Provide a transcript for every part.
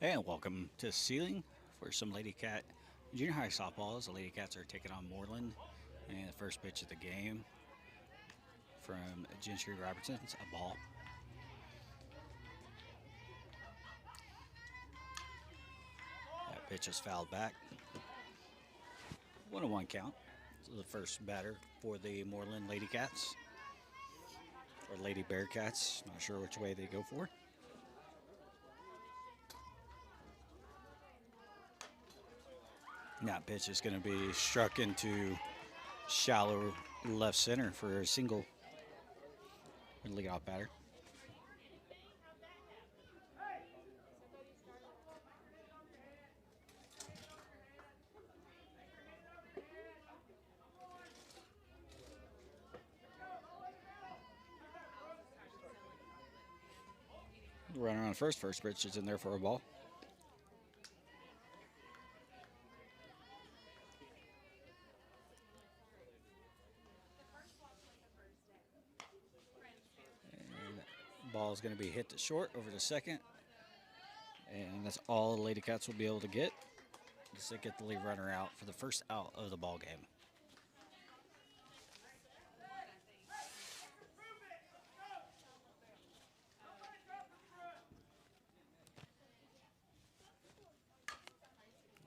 And welcome to Seiling for some Lady Cat junior high softball. As the Lady Cats are taking on Mooreland. And the first pitch of the game from Gentry Robertson. It's a ball. That pitch is fouled back. 1-1 count. So the first batter for the Mooreland Lady Cats. Or Lady Bearcats. Not sure which way they go for. That pitch is going to be struck into shallow left center for a single leadoff batter. Runner on first pitch is in there for a ball. And ball is going to be hit to short over to second. And that's all the Lady Cats will be able to get. Just to get the lead runner out for the first out of the ball game.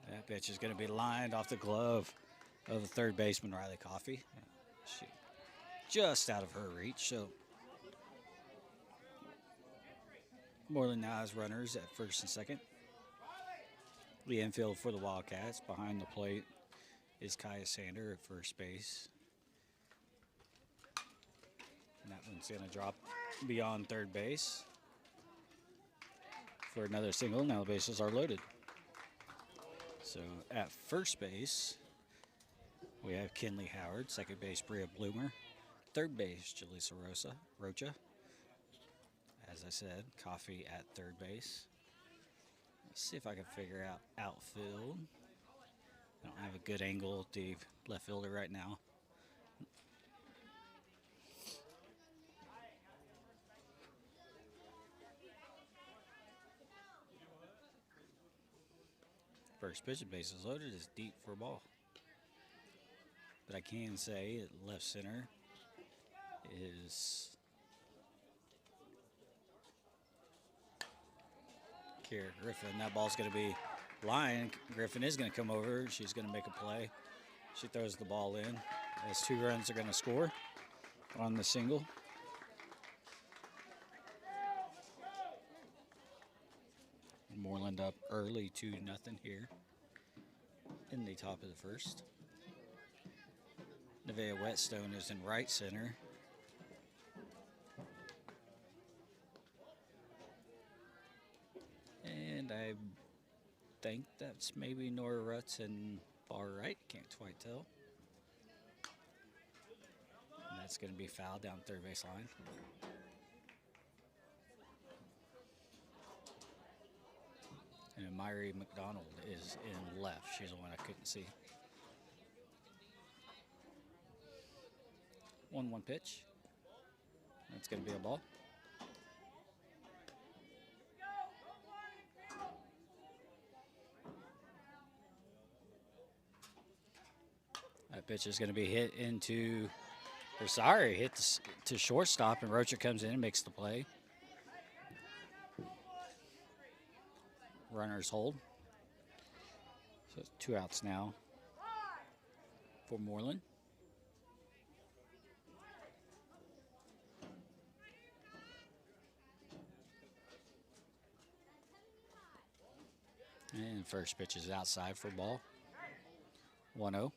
That pitch is going to be lined off the glove of the third baseman, Riley Coffey. She just out of her reach. So Mooreland now has runners at first and second. The infield for the Wildcats. Behind the plate is Kaya Sander at first base. And that one's going to drop beyond third base for another single. Now the bases are loaded. So at first base, we have Kinley Howard. Second base, Bria Bloomer. Third base, Jaleesa Rocha. As I said, Coffee at third base. Let's see if I can figure out outfield. I don't have a good angle at the left fielder right now. First pitch, bases loaded, is deep for a ball. But I can say at left center is Kira Griffin. That ball's going to be line. Griffin is going to come over. She's going to make a play. She throws the ball in. As 2 runs are going to score on the single. Mooreland up early 2-0 here in the top of the first. Nevaeh Whetstone is in right center. And I think that's maybe Nora Rutz in far right. Can't quite tell. And that's going to be fouled down third base line. And Myri McDonald is in left. She's the one I couldn't see. 1-1 pitch. That's going to be a ball. That pitch is going to be hit into, hit to shortstop, and Rocha comes in and makes the play. Runners hold. So it's 2 outs now for Mooreland. And first pitch is outside for ball. 1-0.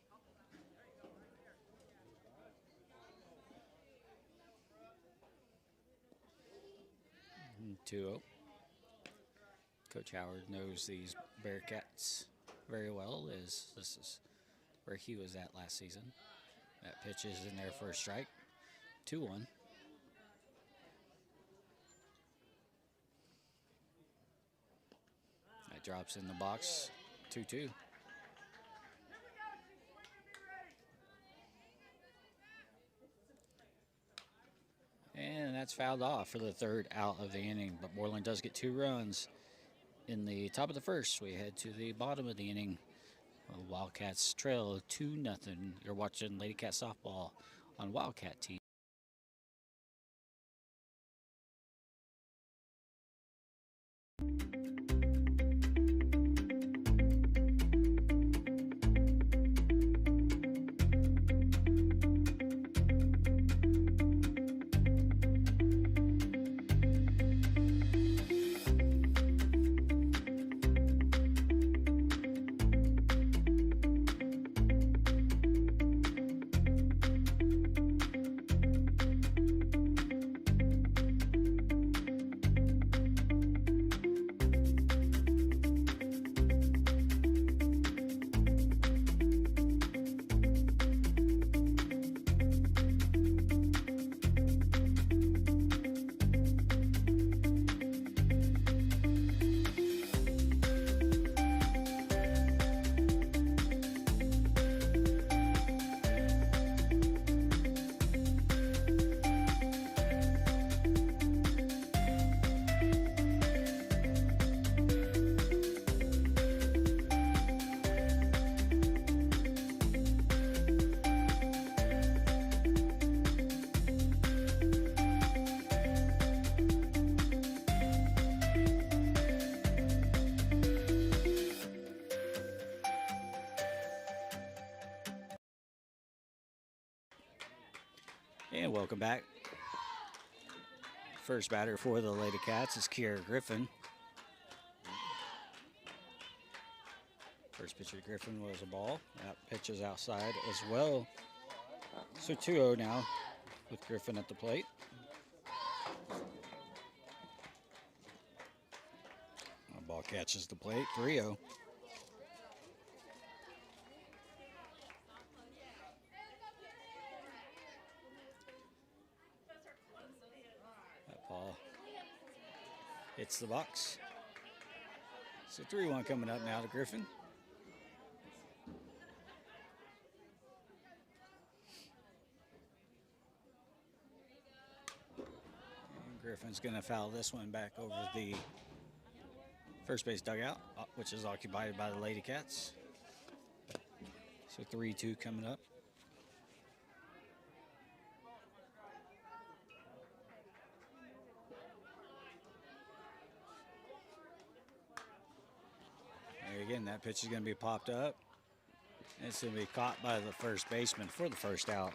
And 2-0. Coach Howard knows these Bearcats very well, as this is where he was at last season. That pitch is in there for a strike. 2-1. That drops in the box. 2-2. And that's fouled off for the third out of the inning. But Mooreland does get 2 runs In the top of the first, we head to the bottom of the inning. Wildcats trail 2-0. You're watching Lady Cat softball on Wildcat TV. And welcome back. First batter for the Lady Cats is Kiera Griffin. First pitch to Griffin was a ball. That pitch is outside as well. So 2-0 now with Griffin at the plate. The ball catches the plate, 3-0. Hits the box. So 3-1 coming up now to Griffin. And Griffin's going to foul this one back over the first base dugout, which is occupied by the Lady Cats. So 3-2 coming up. Again, that pitch is going to be popped up. And it's going to be caught by the first baseman for the first out.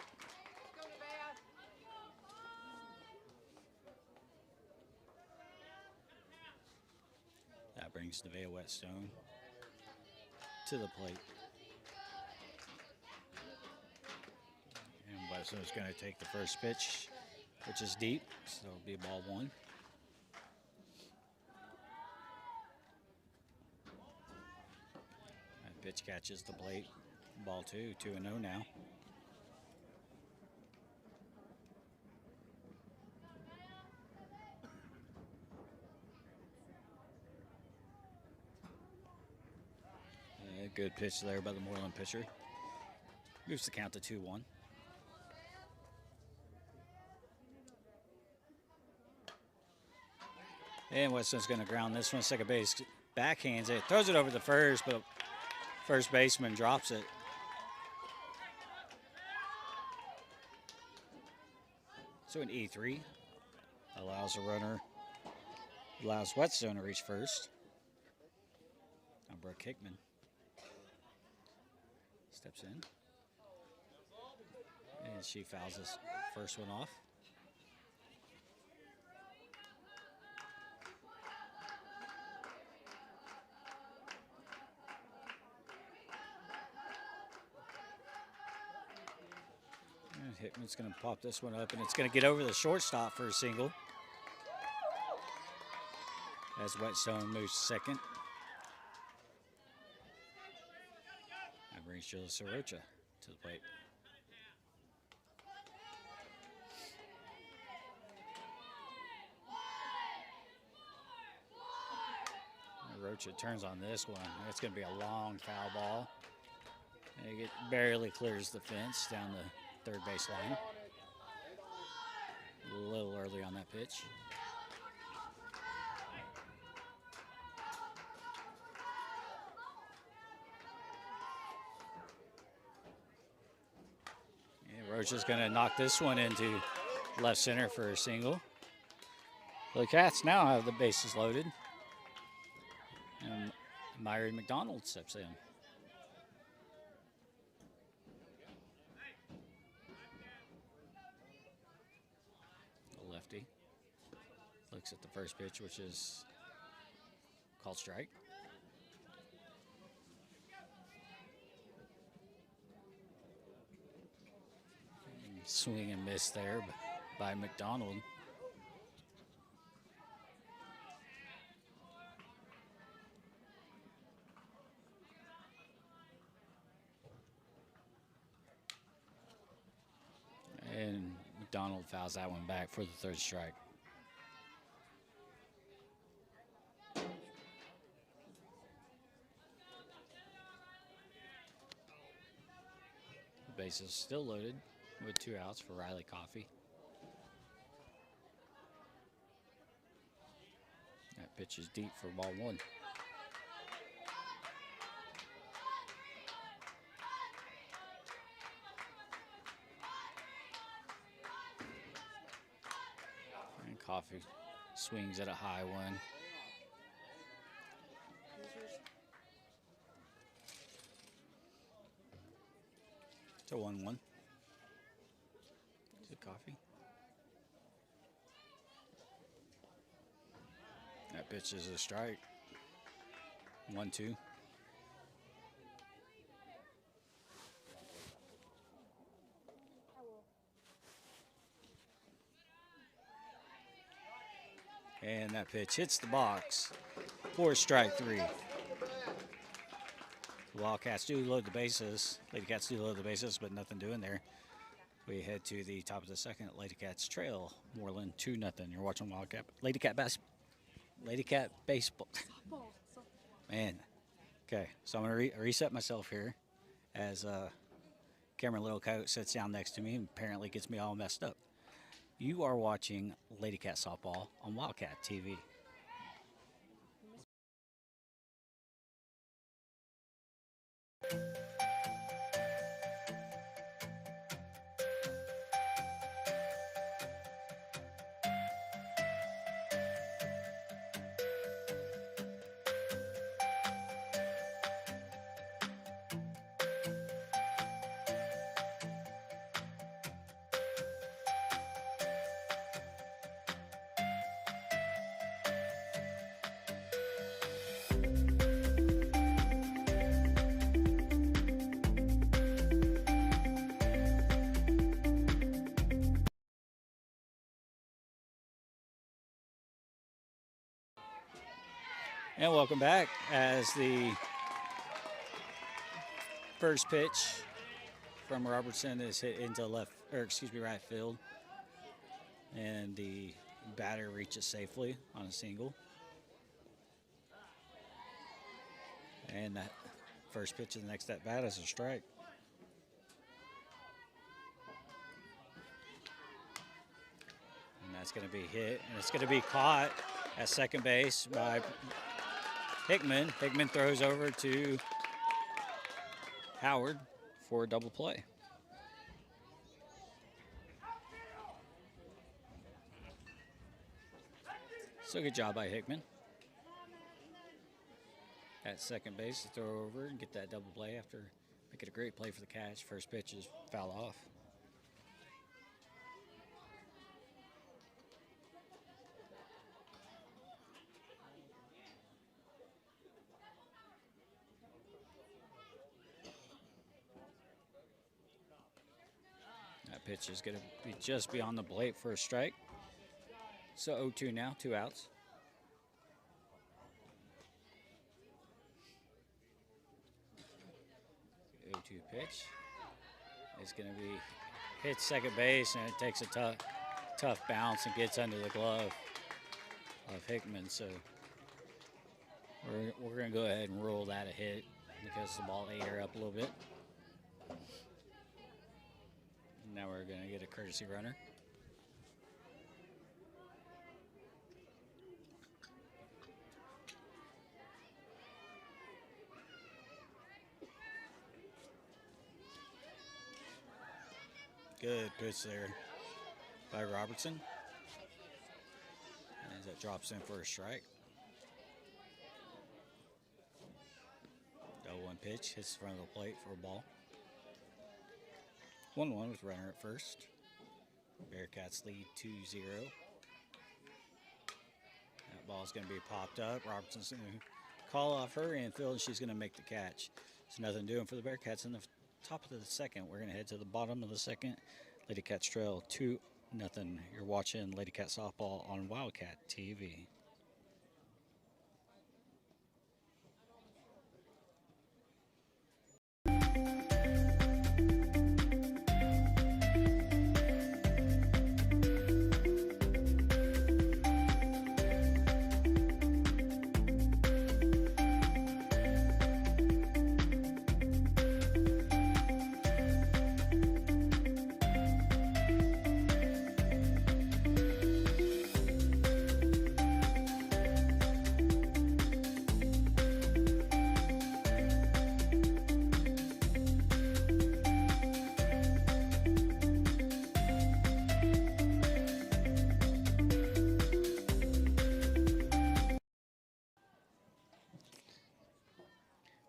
That brings Nevaeh Whetstone to the plate. And Whetstone's going to take the first pitch, which is deep, so it'll be ball one. Pitch catches the plate. Ball 2-0 now. Good pitch there by the Mooreland pitcher. Moves the count to 2-1. And Whetstone's going to ground this one. Second base backhands it. Throws it over the first, but first baseman drops it. So an E3 allows Whetstone to reach first. Now Brooke Hickman steps in. And she fouls this first one off. Hickman's going to pop this one up, and it's going to get over the shortstop for a single. As Whetstone moves second. That brings Julissa Rocha to the plate. Rocha turns on this one. It's going to be a long foul ball. And it barely clears the fence down the third base line. A little early on that pitch. Roach is going to knock this one into left center for a single. The Cats now have the bases loaded. And Myron McDonald steps in. The lefty looks at the first pitch, which is called strike. Swing and miss there by McDonald. And McDonald fouls that one back for the third strike. The bases still loaded with 2 outs for Riley Coffey. That pitch is deep for ball 1. And Coffey swings at a high one. It's a 1-1. Coffee. That pitch is a strike. 1-2. And that pitch hits the box for strike 3. The Wildcats do load the bases. Lady Cats do load the bases, but nothing doing there. We head to the top of the second. Lady Cats trail Mooreland 2-0. You're watching Lady Cat baseball. Man. Okay, so I'm going to reset myself here as Cameron Littlecoat sits down next to me and apparently gets me all messed up. You are watching Lady Cat softball on Wildcat TV. And welcome back as the first pitch from Robertson is hit into right field. And the batter reaches safely on a single. And that first pitch of the next at bat is a strike. And that's going to be hit, and it's going to be caught at second base by Hickman. Hickman throws over to Howard for a double play. So good job by Hickman. At second base to throw over and get that double play after making a great play for the catch. First pitch is foul off. That pitch is going to be just beyond the plate for a strike. So 0-2 now, 2 outs. The 0-2 pitch is going to be hit second base, and it takes a tough bounce and gets under the glove of Hickman. So we're going to go ahead and rule that a hit because the ball ate her up a little bit. Now we're going to get a courtesy runner. Good pitch there by Robertson. As that drops in for a strike. 0-1 pitch, hits the front of the plate for a ball. 1-1 with runner at first. Bearcats lead 2-0. That ball's going to be popped up. Robertson's going to call off her infield, and she's going to make the catch. There's nothing doing for the Bearcats in the top of the second. We're going to head to the bottom of the second. Lady Cats trail 2-0. You're watching Lady Cat Softball on Wildcat TV.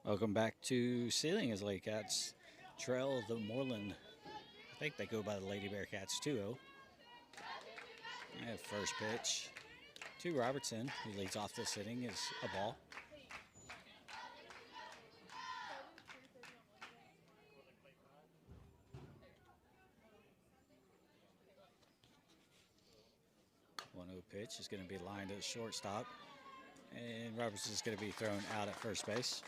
Welcome back to Seiling as Lady Cats trail the Mooreland. I think they go by the Lady Bearcats 2-0. And first pitch to Robertson, who leads off this inning, is a ball. Pitch is going to be lined at shortstop, and Robertson is going to be thrown out at first base.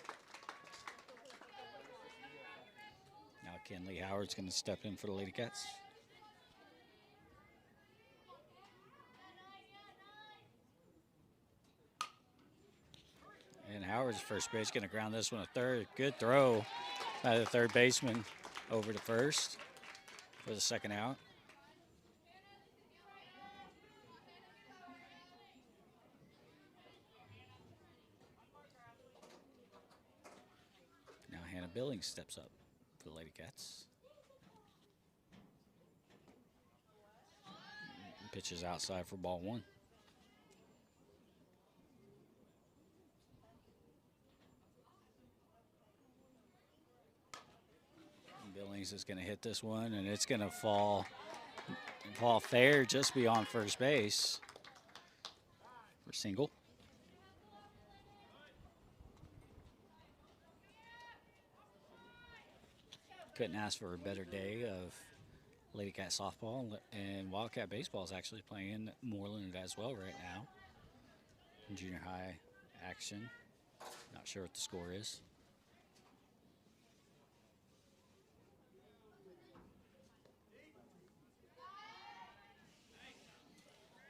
Now Kenley Howard's going to step in for the Lady Cats. And Howard's first base, going to ground this one to third. Good throw by the third baseman over to first for the second out. Billings steps up for the Lady Cats. Pitches outside for ball one. Billings is going to hit this one, and it's going to fall fair just beyond first base for single. Couldn't ask for a better day of Lady Cat softball, and Wildcat baseball is actually playing Mooreland as well right now. Junior high action. Not sure what the score is.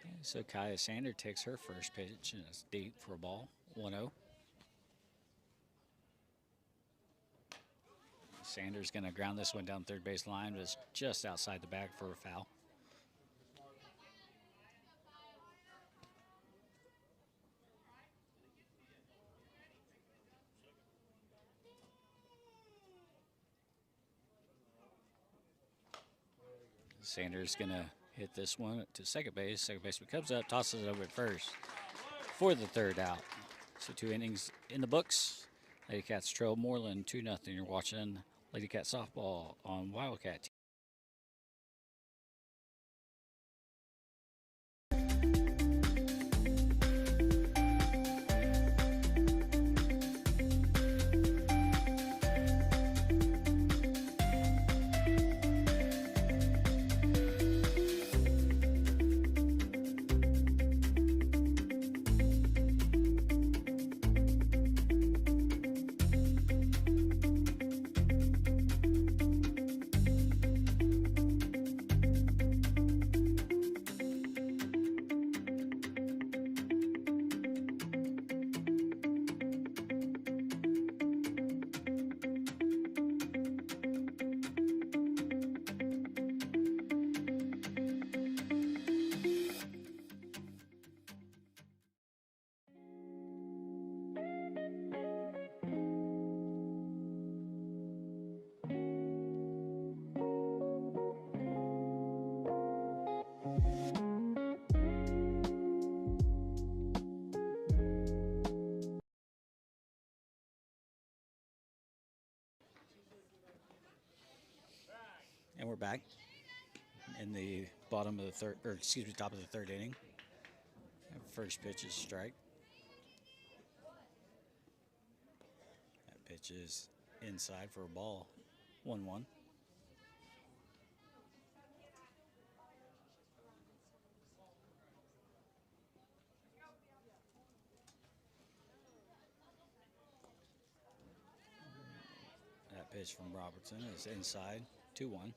Okay, so Kaya Sander takes her first pitch, and it's deep for a ball, 1-0. Sanders going to ground this one down third base line, but it's just outside the bag for a foul. Sanders going to hit this one to second base. Second baseman comes up, tosses it over at first for the third out. So 2 innings in the books. Lady Cats trail Mooreland 2-0. You're watching Lady Cat softball on Wildcat TV. And we're back in the bottom of the third, or excuse me, top of the third inning. First pitch is strike. That pitch is inside for a ball. 1-1. That pitch from Robertson is inside. 2-1.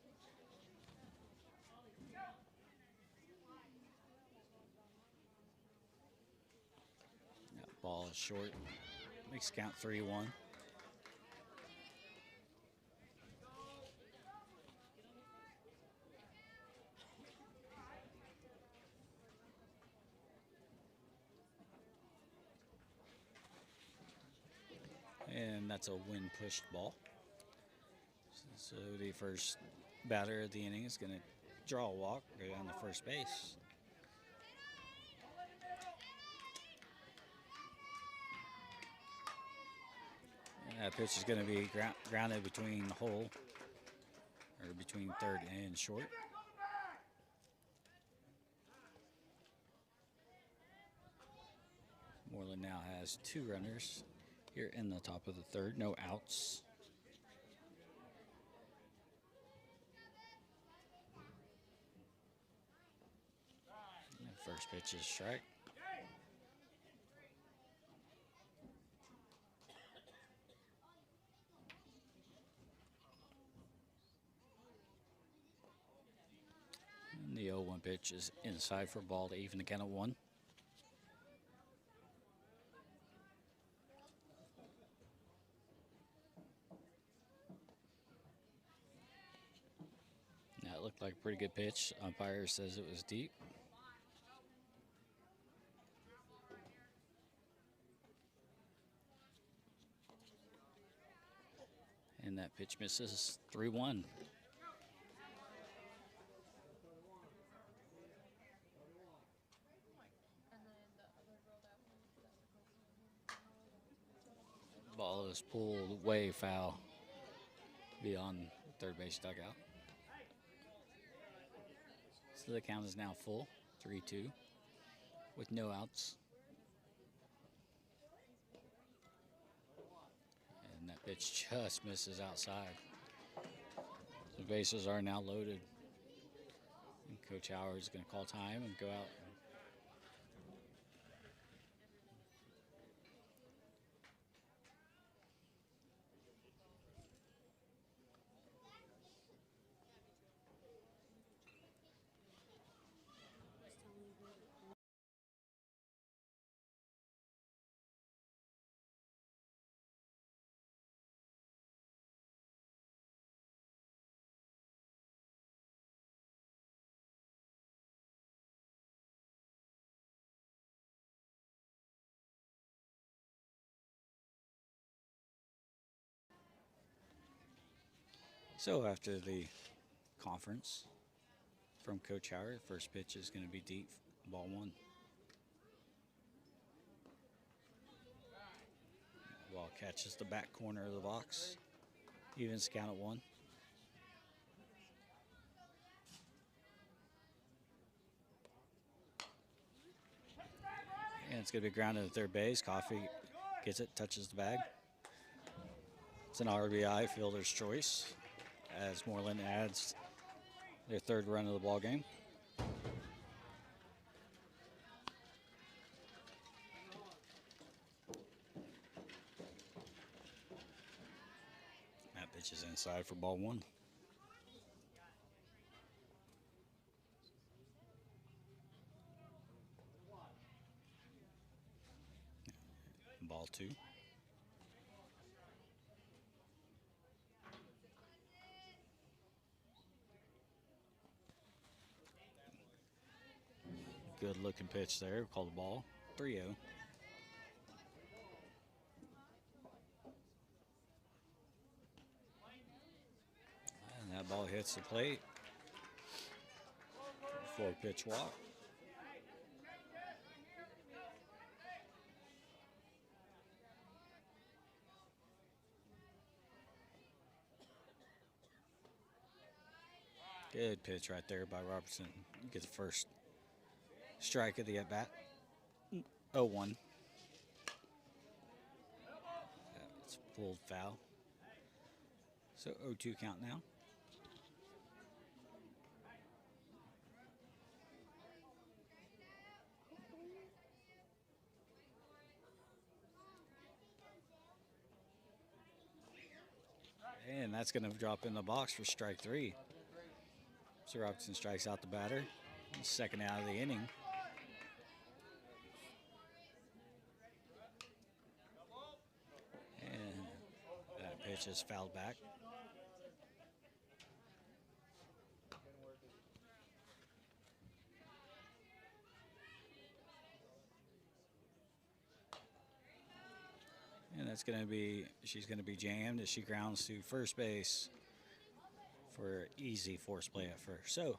That ball is short. Makes count 3-1. And that's a wind pushed ball. So the first batter of the inning is going to draw a walk, go down to first base. And that pitch is going to be grounded between the hole, or between third and short. Mooreland now has 2 runners here in the top of the third, no outs. And first pitch is strike. And the 0-1 pitch is inside for a ball to even the count at 1. That looked like a pretty good pitch. Umpire says it was deep. And that pitch misses. 3-1. Ball is pulled way foul beyond third base dugout. So the count is now full, 3-2, with no outs. And that pitch just misses outside. The bases are now loaded. And Coach Howard is going to call time and go out. So after the conference from Coach Howard, first pitch is going to be deep, ball 1. Ball catches the back corner of the box, evens count at 1. And it's going to be grounded to third base. Coffee gets it, touches the bag. It's an RBI, fielder's choice, as Mooreland adds their 3rd run of the ball game. That pitch is inside for ball 1. Ball 2. Good looking pitch there. Call the ball. 3-0. And that ball hits the plate. 4-pitch walk. Good pitch right there by Robertson. Gets the first strike of the at bat. 0-1. It's pulled foul. So 0-2 count now. And that's going to drop in the box for strike 3. So Robertson strikes out the batter. Second out of the inning. And that pitch is fouled back. And that's going to be, she's going to be jammed as she grounds to first base for easy force play at first. So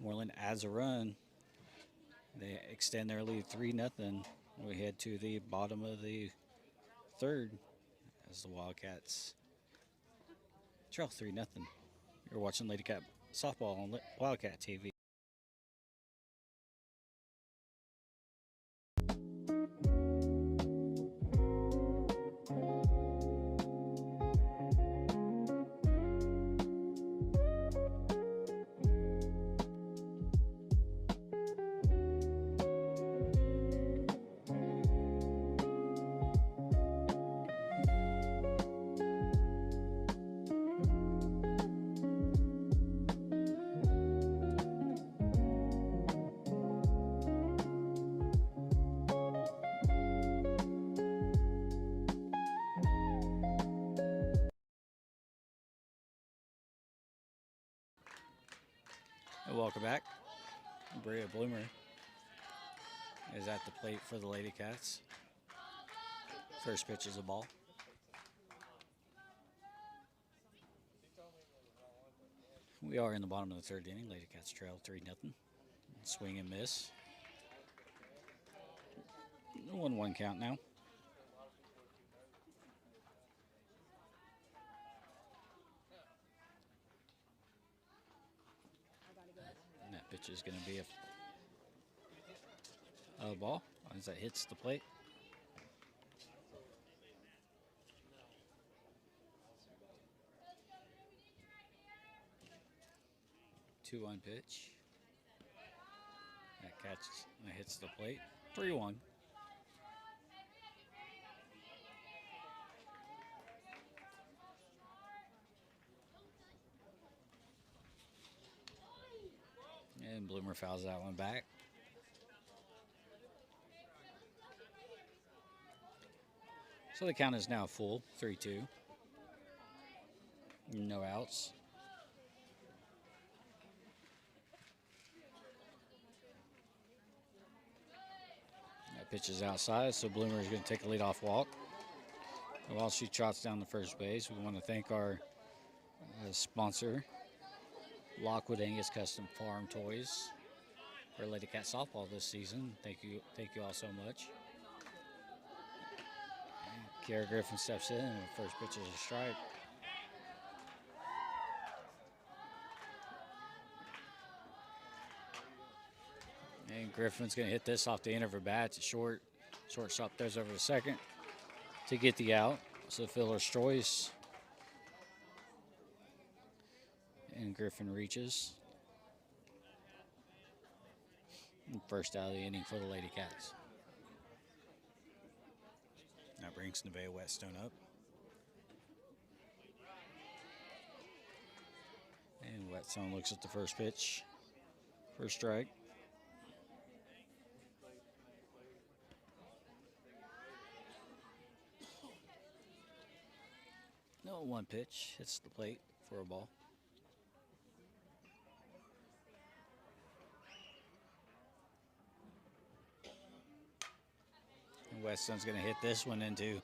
Mooreland adds a run. They extend their lead 3-0. We head to the bottom of the third as the Wildcats trail 3-0. You're watching Lady Cat Softball on Wildcat TV. Welcome back. Bria Bloomer is at the plate for the Lady Cats. First pitch is a ball. We are in the bottom of the third inning. Lady Cats trail 3-0. Swing and miss. 1-1 count now. And that pitch is going to be a ball as that hits the plate. Two-one pitch. That catches, that hits the plate. 3-1. And Bloomer fouls that one back. So the count is now full, 3-2. No outs. That pitch is outside, so Bloomer is going to take a leadoff walk. And while she trots down the first base, we want to thank our sponsor, Lockwood Angus Custom Farm Toys, for Lady Cat Softball this season. Thank you all so much. Kiara Griffin steps in, and the first pitch is a strike. And Griffin's going to hit this off the end of her bat. It's short. Shortstop throws over to second to get the out. So fielder's choice. And Griffin reaches. And first out of the inning for the Lady Cats. That brings Nevaeh Whetstone up. And Whetstone looks at the first pitch for a strike. No, one pitch hits the plate for a ball. And Whetstone's going to hit this one into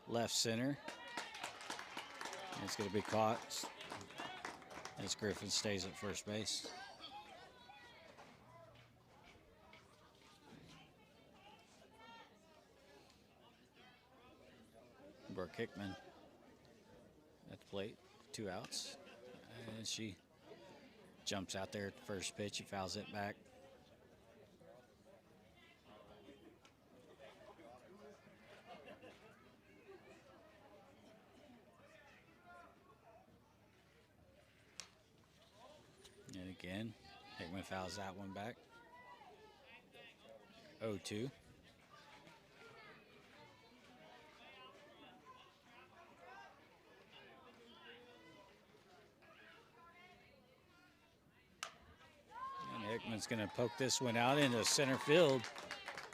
left center. And it's going to be caught as Griffin stays at first base. Brooke Hickman at the plate, 2 outs. And she Jumps out there at the first pitch. He fouls it back. And again, Hickman fouls that one back. 0-2. And Hickman's going to poke this one out into center field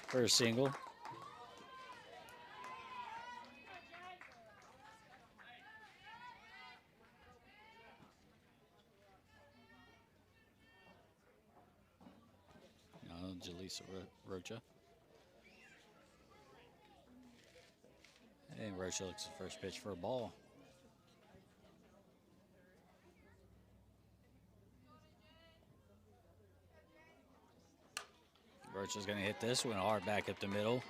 for a single. Jaleesa Rocha. And Rocha looks the first pitch for a ball. Rocha's going to hit this one hard back up the middle.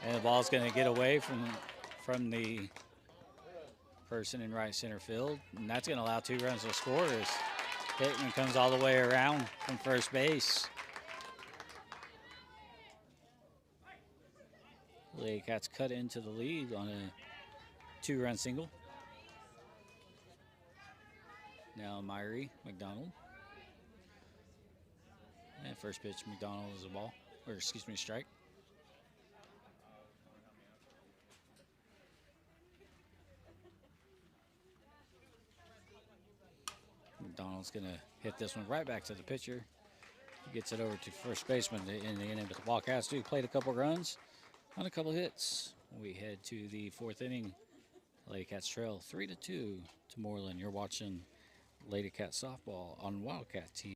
And the ball's going to get away from the person in right center field. And that's going to allow 2 runs to score as Hickman comes all the way around from first base. Lady Cats cut into the lead on a 2-run single. Now Myrie McDonald. And first pitch, McDonald is a ball, or excuse me, strike. McDonald's going to hit this one right back to the pitcher. He gets it over to first baseman in the inning, but the Wildcats do played a couple runs on a couple hits. We head to the 4th inning. Lady Cats trail 3-2 to Mooreland. You're watching Lady Cat softball on Wildcat TV.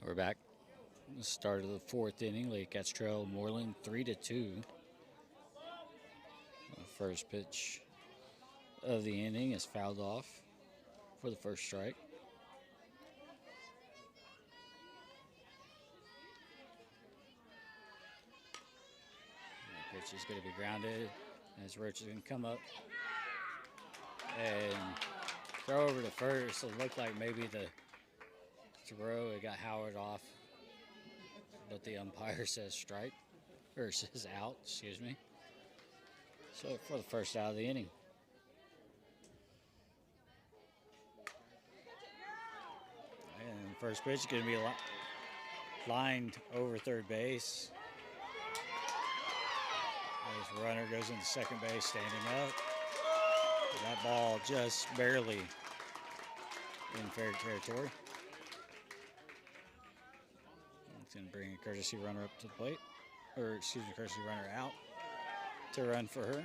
We're back. The start of the 4th inning. Lady Cats trail Mooreland 3-2. The first pitch of the inning is fouled off for the first strike. The pitch is going to be grounded as Roach is going to come up and throw over to first. It looked like maybe the throw, it got Howard off, but the umpire says strike, or says out, excuse me. So for the first out of the inning. And first pitch is going to be lined over third base. This runner goes into second base, standing up. That ball just barely in fair territory. It's going to bring a courtesy runner up to the plate, or excuse me, courtesy runner out to run for her.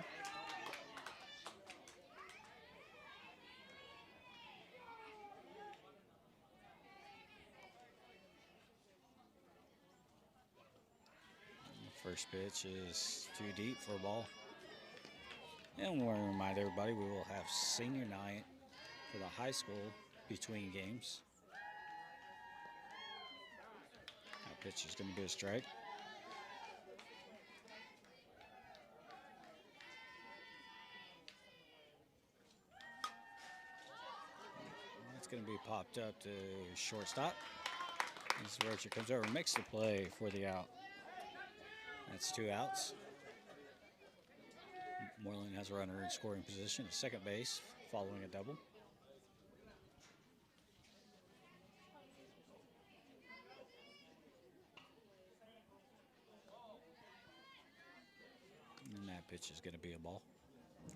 The first pitch is too deep for a ball. And we want to remind everybody we will have senior night for the high school between games. Pitch is going to be a strike. It's going to be popped up to shortstop. As Rocha comes over and makes the play for the out. That's 2 outs. Mooreland has a runner in scoring position at second base, following a double. And that pitch is going to be a ball,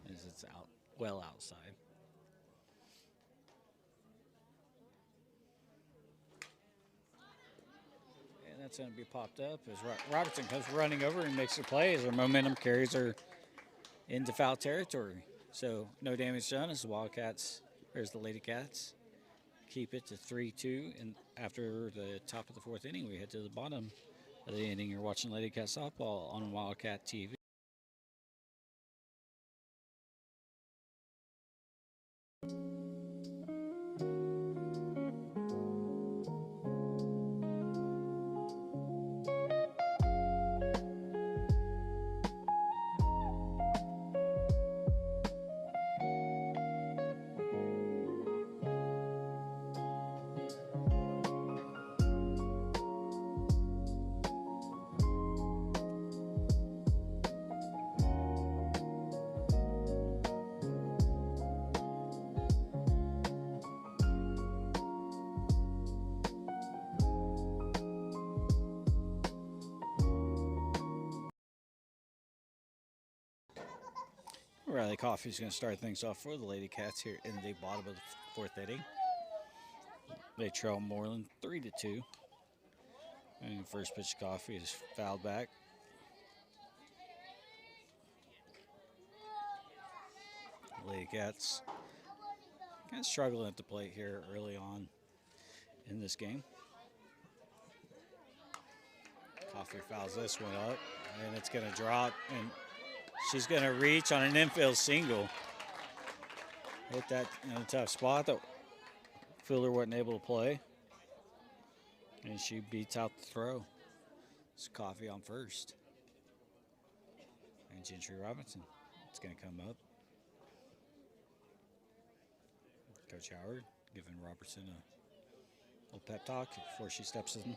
as it's out well outside. And that's going to be popped up as Robertson comes running over and makes a play as her momentum carries her into foul territory. So no damage done as the Wildcats, there's the Lady Cats, keep it to 3-2. And after the top of the fourth inning, we head to the bottom of the inning. You're watching Lady Cat softball on Wildcat TV. Riley Coffey's going to start things off for the Lady Cats here in the bottom of the fourth inning. They trail Mooreland 3-2. And first pitch, Coffey is fouled back. Lady Cats kind of struggling at the plate here early on in this game. Coffey fouls this one up, and it's going to drop, and she's going to reach on an infield single. Hit that in a tough spot that fielder wasn't able to play. And she beats out the throw. It's Coffey on first. And Gentry Robinson. It's going to come up. Coach Howard giving Robertson a little pep talk before she steps in.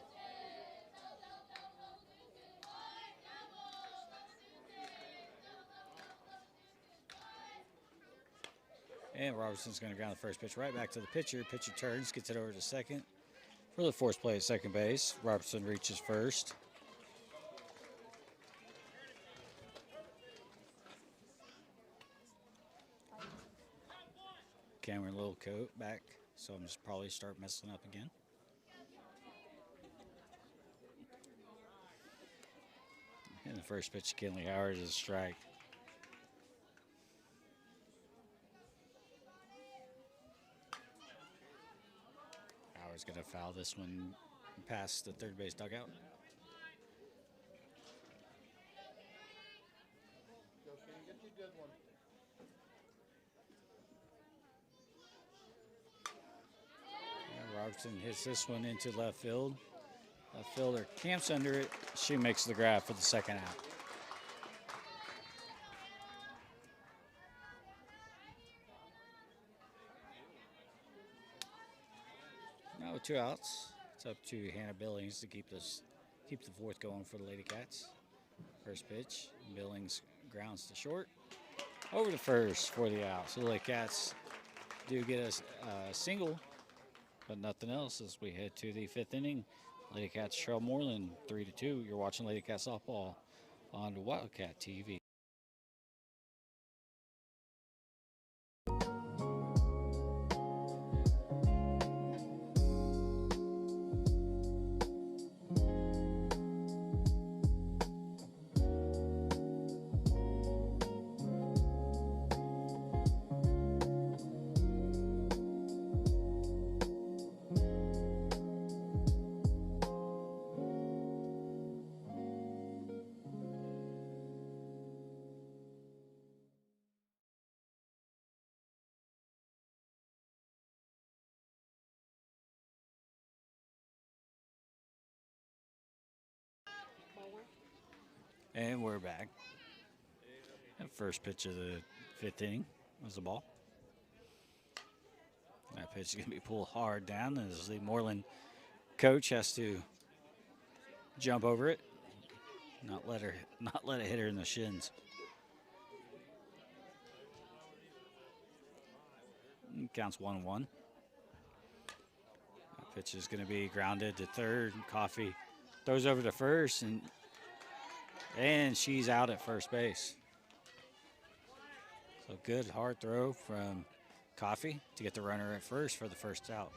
And Robertson's going to ground the first pitch right back to the pitcher. Pitcher turns, gets it over to second. For the forced play at second base, Robertson reaches first. Cameron Littlecoat back, so I'm just probably start messing up again. And the first pitch to Kinley Howard is a strike. Howard's going to foul this one past the third base dugout. Robertson hits this one into left field. Left fielder camps under it. She makes the grab for the second out. Now with two outs, it's up to Hannah Billings to keep the fourth going for the Lady Cats. First pitch, Billings grounds to short. Over to first for the out. So the Lady Cats do get a single, but nothing else as we head to the fifth inning. Lady Cats trail Mooreland 3-2. You're watching Lady Cat softball on Wildcat TV. And we're back. That first pitch of the fifth inning was the ball. That pitch is going to be pulled hard down as the Mooreland coach has to jump over it, not let it hit her in the shins. Counts 1-1. Pitch is going to be grounded to third. Coffee throws over to first, and she's out at first base. So good hard throw from Coffee to get the runner at first for the first out.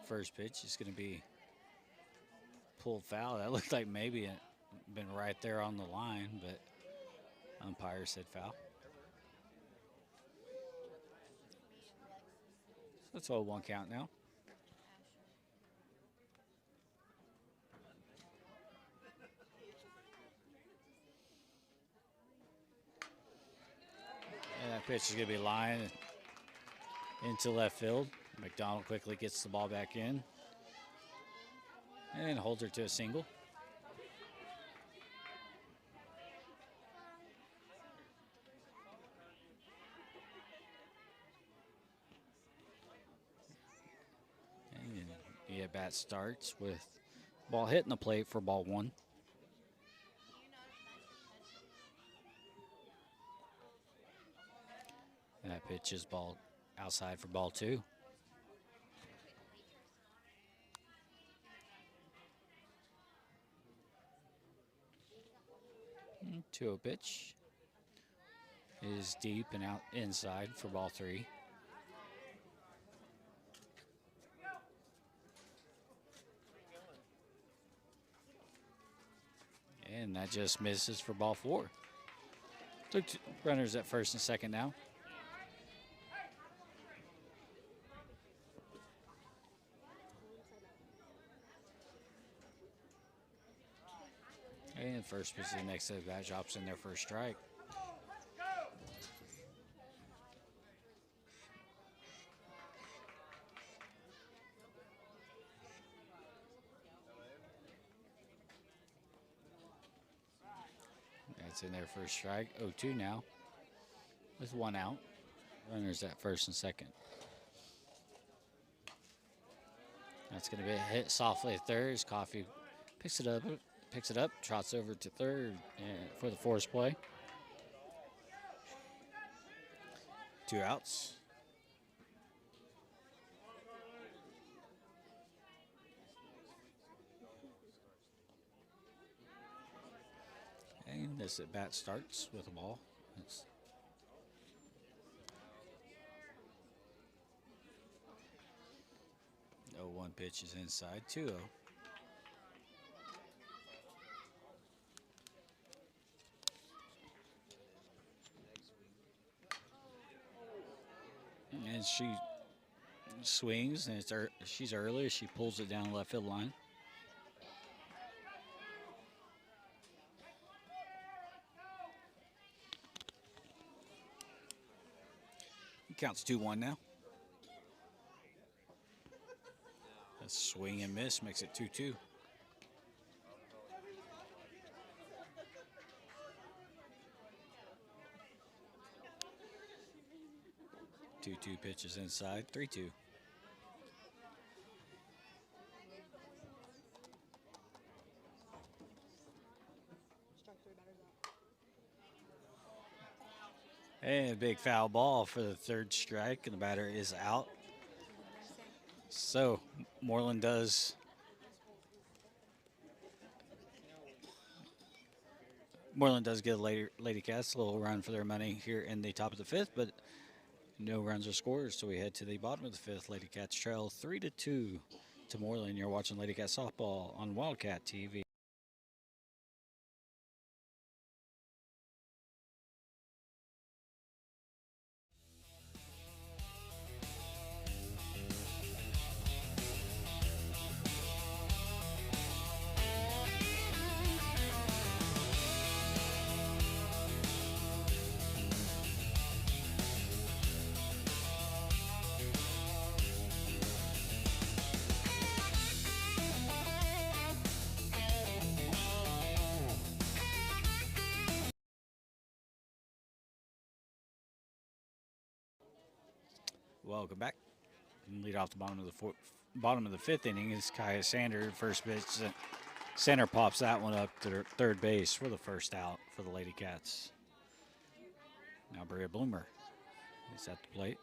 First pitch is going to be pulled foul. That looked like maybe it been right there on the line, but umpire said foul. So it's all 1 count now. And that pitch is going to be lined into left field. McDonald quickly gets the ball back in and holds her to a single. And the at-bat starts with ball hitting the plate for ball 1. And that pitch is ball outside for ball 2. 2-0 pitch is deep and out inside for ball 3. And that just misses for ball 4. Took runners at first and second now. And first pitch the next at bat drops in there for a strike. That's in there for a strike. 0-2 now with 1 out. Runners at first and second. That's going to be a hit softly at third as Coffee picks it up, trots over to third for the force play. 2 outs. And this at bat starts with a ball. It's 0-1 pitch is inside. 2-0. And she swings, and she's early. She pulls it down the left field line. Counts 2-1 now. A swing and miss makes it 2-2. Two pitches inside, 3-2. And a big foul ball for the third strike, and the batter is out. So Mooreland does get a Lady Cats a little run for their money here in the top of the 5th, but no runs or scores, so we head to the bottom of the 5th. Lady Cats trail 3-2 to Mooreland. You're watching Lady Cat softball on Wildcat TV. Welcome back. Lead off the bottom of the bottom of the 5th inning is Kaya Sander. First pitch, center pops that one up to third base for the first out for the Lady Cats. Now Bria Bloomer is at the plate.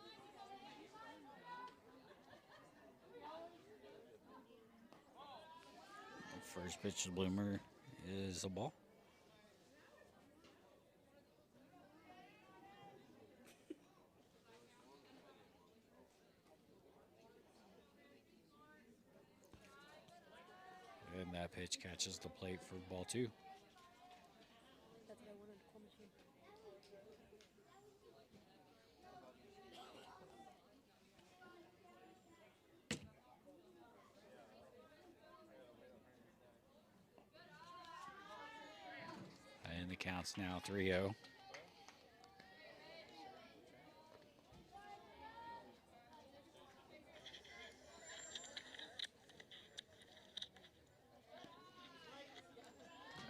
First pitch to Bloomer is a ball. And that pitch catches the plate for ball 2. And the count's now 3-0.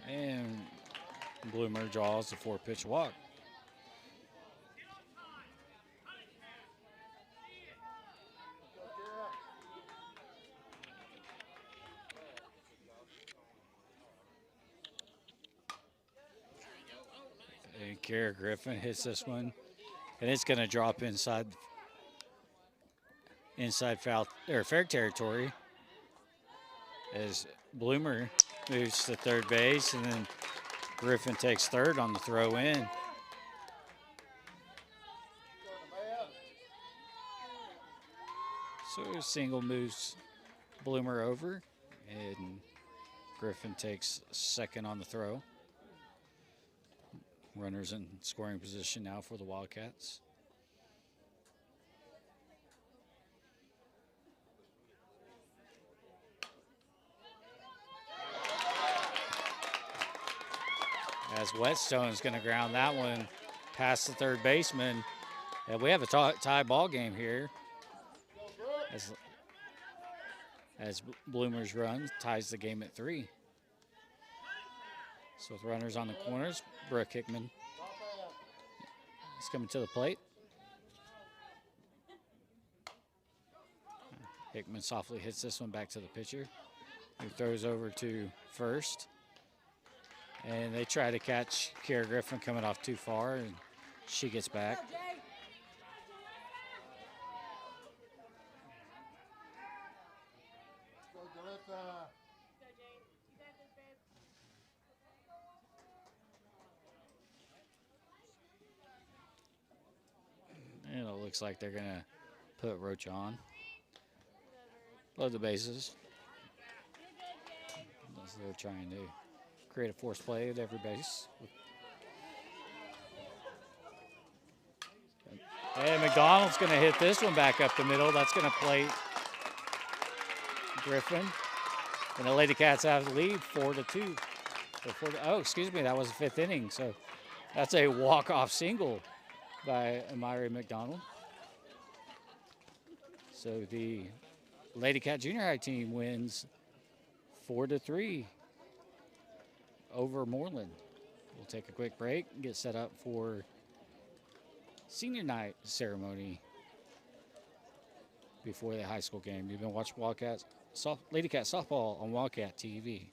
And Bloomer draws the 4-pitch walk. And Kara Griffin hits this one, and it's going to drop inside foul or fair territory as Bloomer moves to third base, and then Griffin takes third on the throw in. So single moves Bloomer over, and Griffin takes second on the throw. Runners in scoring position now for the Wildcats. As Whetstone's going to ground that one past the third baseman. And we have a tie ball game here. As Bloomer's run ties the game at 3. So with runners on the corners, Brooke Hickman is coming to the plate. Hickman softly hits this one back to the pitcher, who throws over to first. And they try to catch Kara Griffin coming off too far, and she gets back. And it looks like they're going to put Roach on. Load the bases. That's what they're trying to create a force play at every base. And McDonald's going to hit this one back up the middle. That's going to plate Griffin. And the Lady Cats have the lead 4-2. Oh, excuse me, that was the 5th inning. So that's a walk-off single by Amiri McDonald. So the Lady Cat Junior High team wins 4-3 over Mooreland. We'll take a quick break and get set up for senior night ceremony before the high school game. You've been watching Lady Cat softball on Wildcat TV.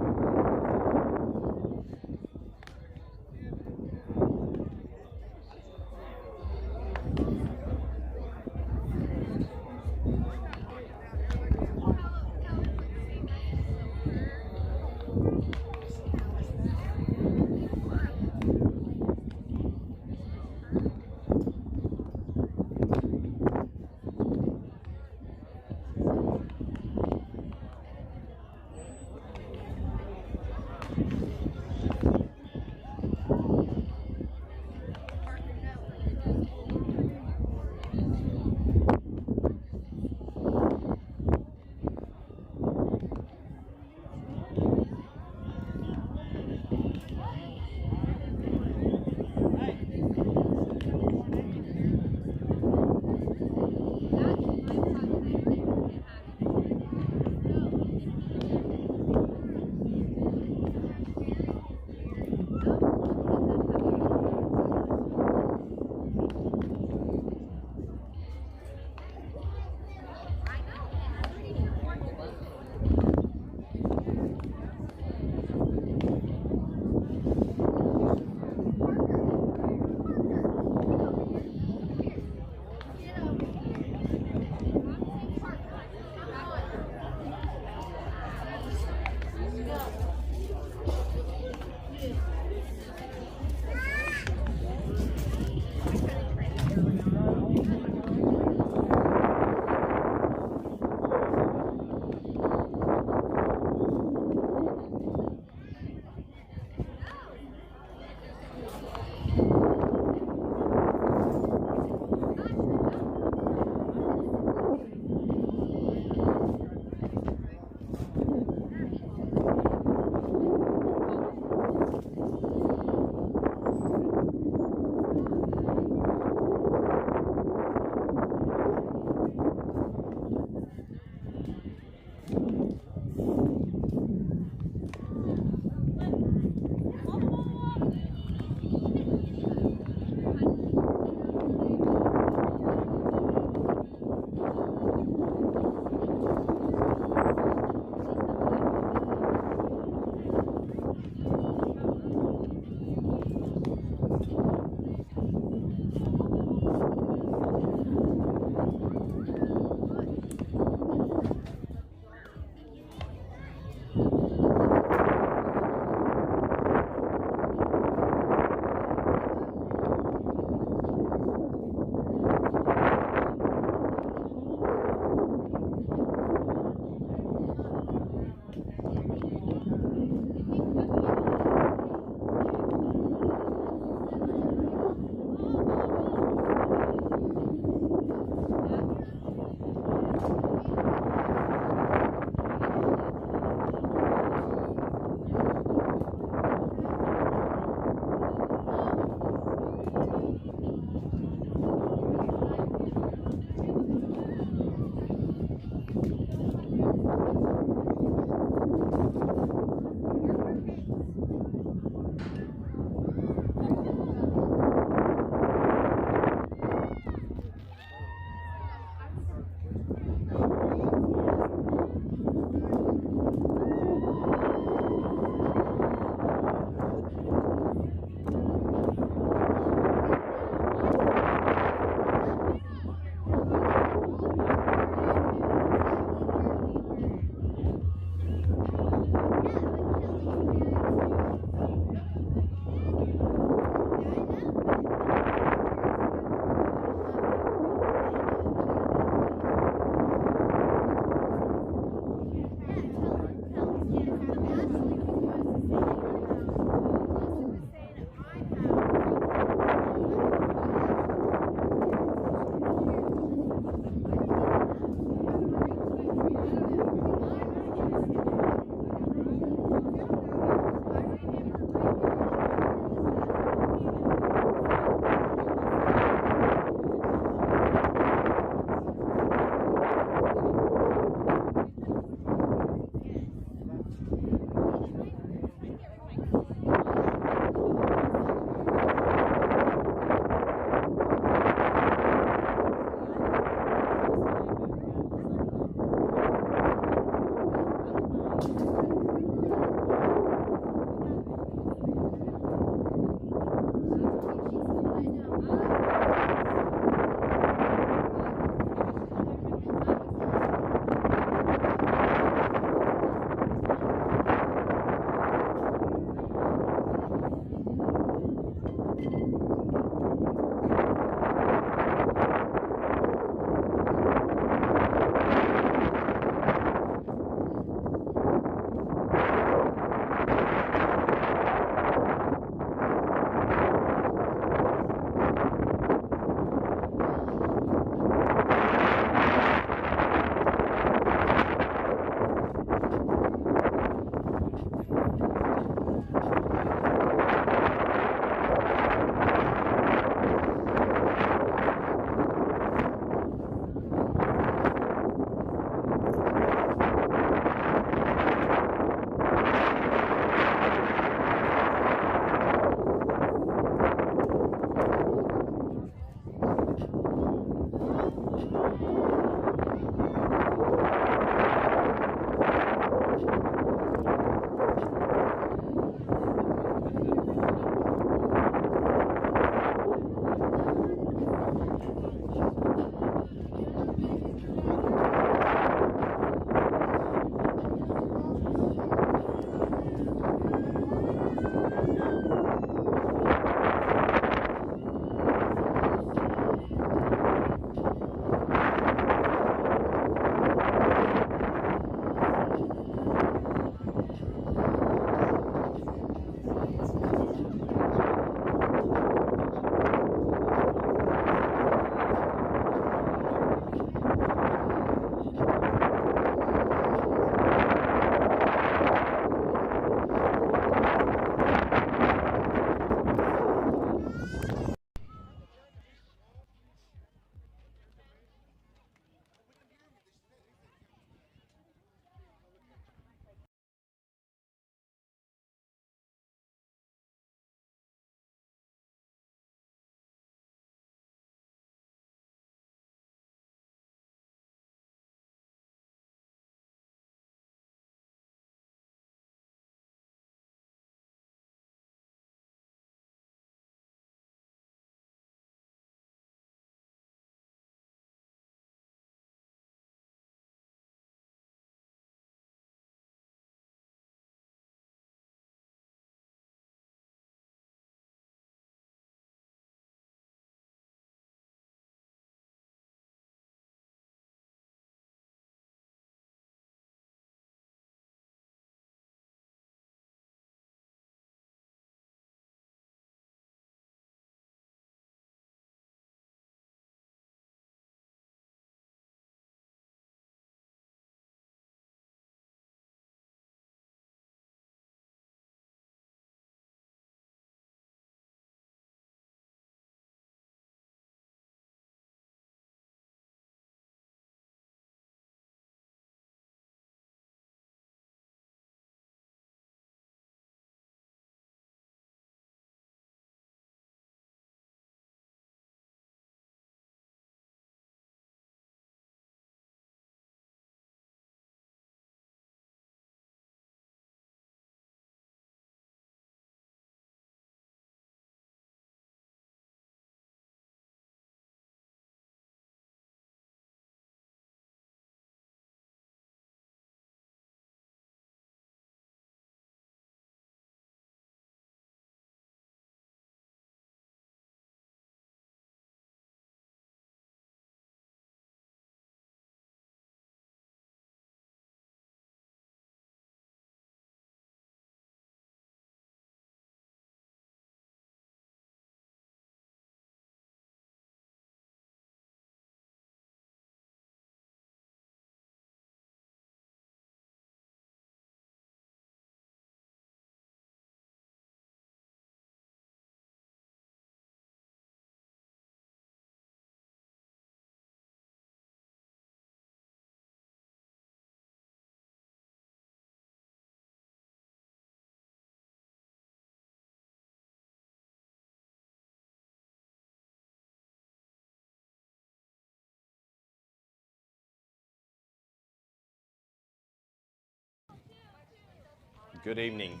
Good evening.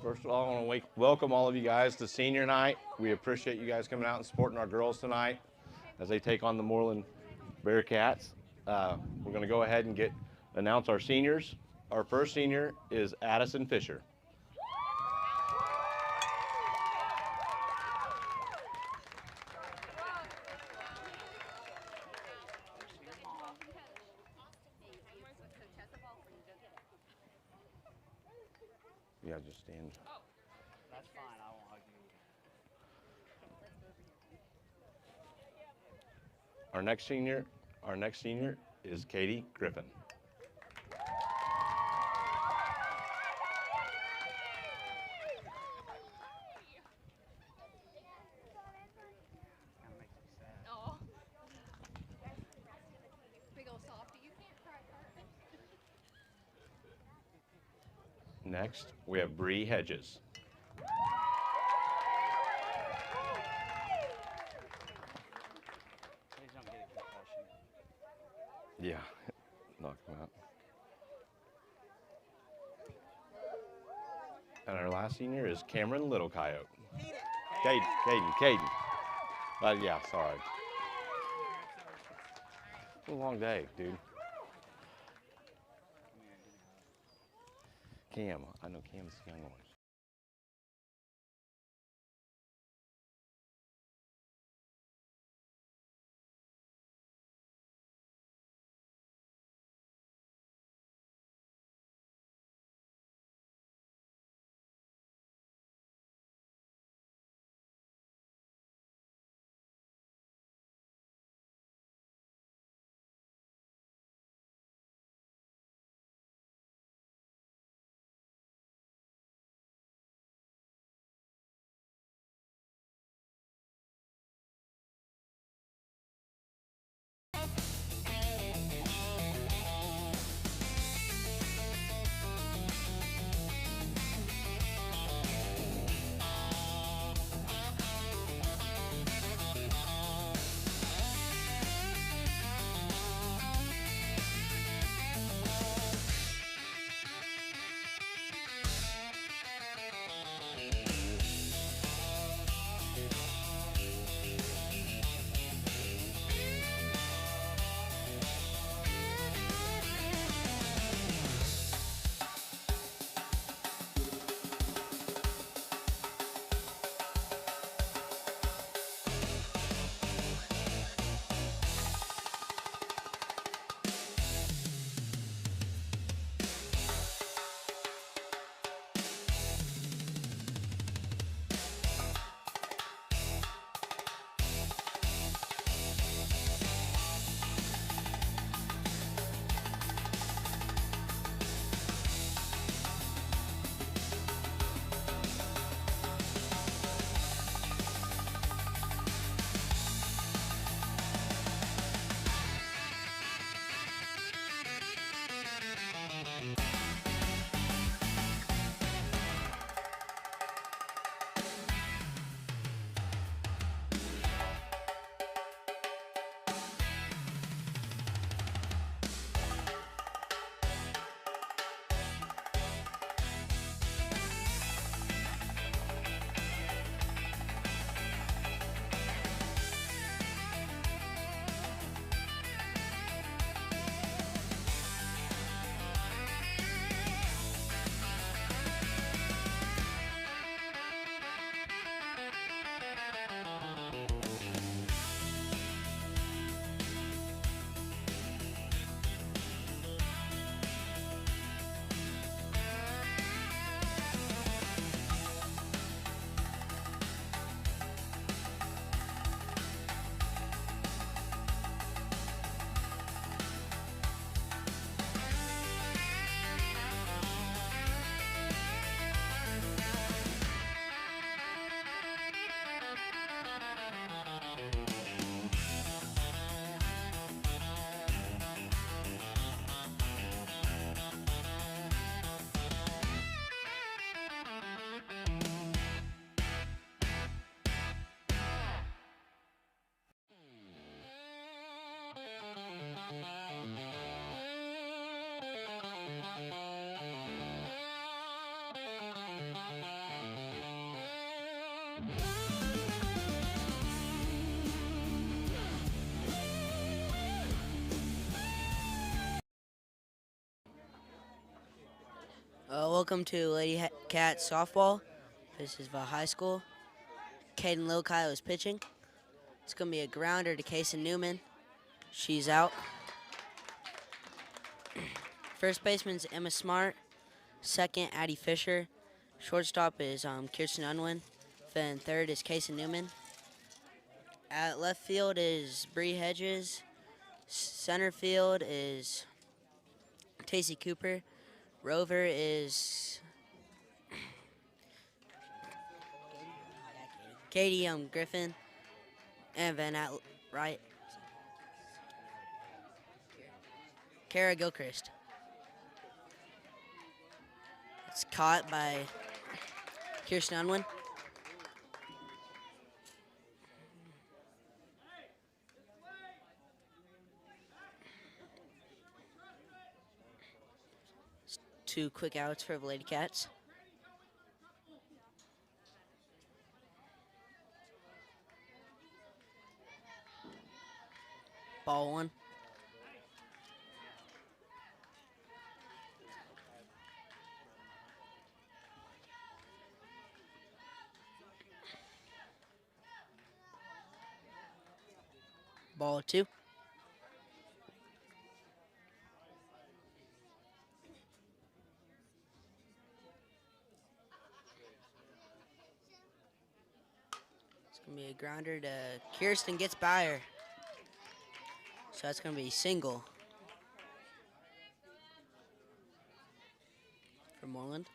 First of all, I want to welcome all of you guys to senior night. We appreciate you guys coming out and supporting our girls tonight as they take on the Mooreland Bearcats. We're going to go ahead and announce our seniors. Our first senior is Addison Fisher. Yeah, just stand. That's fine. I won't hug you. Our next senior is Katie Griffin. Kind of makes me sad. Oh. Big old softy. You can't cry, Carter. Next, we have Bree Hedges. Please don't get a concussion. Yeah, knock him out. And our last senior is Cameron Little Coyote. Caden. Yeah, sorry. It's a long day, dude. Cam, I know Cam's the young one. Welcome to Lady Cat softball. This is High School. Caden Lokai is pitching. It's going to be a grounder to Kason Newman. She's out. First baseman's Emma Smart. Second, Addie Fisher. Shortstop is Kirsten Unwin. Then third is Kason Newman. At left field is Bree Hedges. Center field is Tacey Cooper. Rover is Katie Griffin. And then at right, Kara Gilchrist. It's caught by Kirsten Unwin. Two quick outs for the Lady Cats. Ball one. Ball two. It's going to be a grounder to Kirsten, gets by her. So that's going to be single for Mooreland.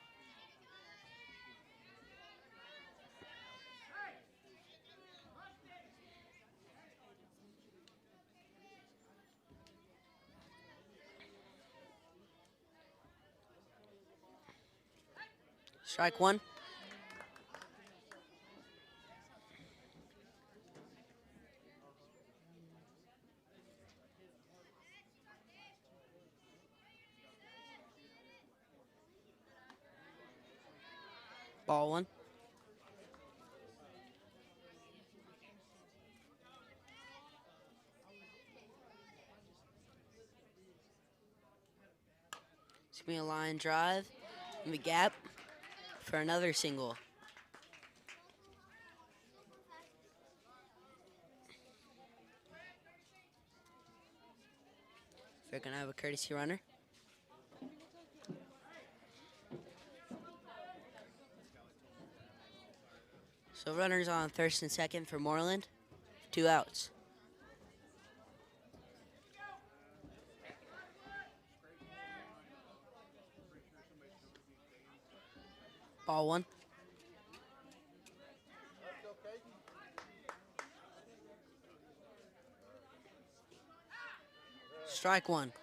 Strike one. Ball one. It's going to be a line drive in the gap for another single. They're going to have a courtesy runner. So runners on first and second for Mooreland. 2 outs. Ball one. Strike one.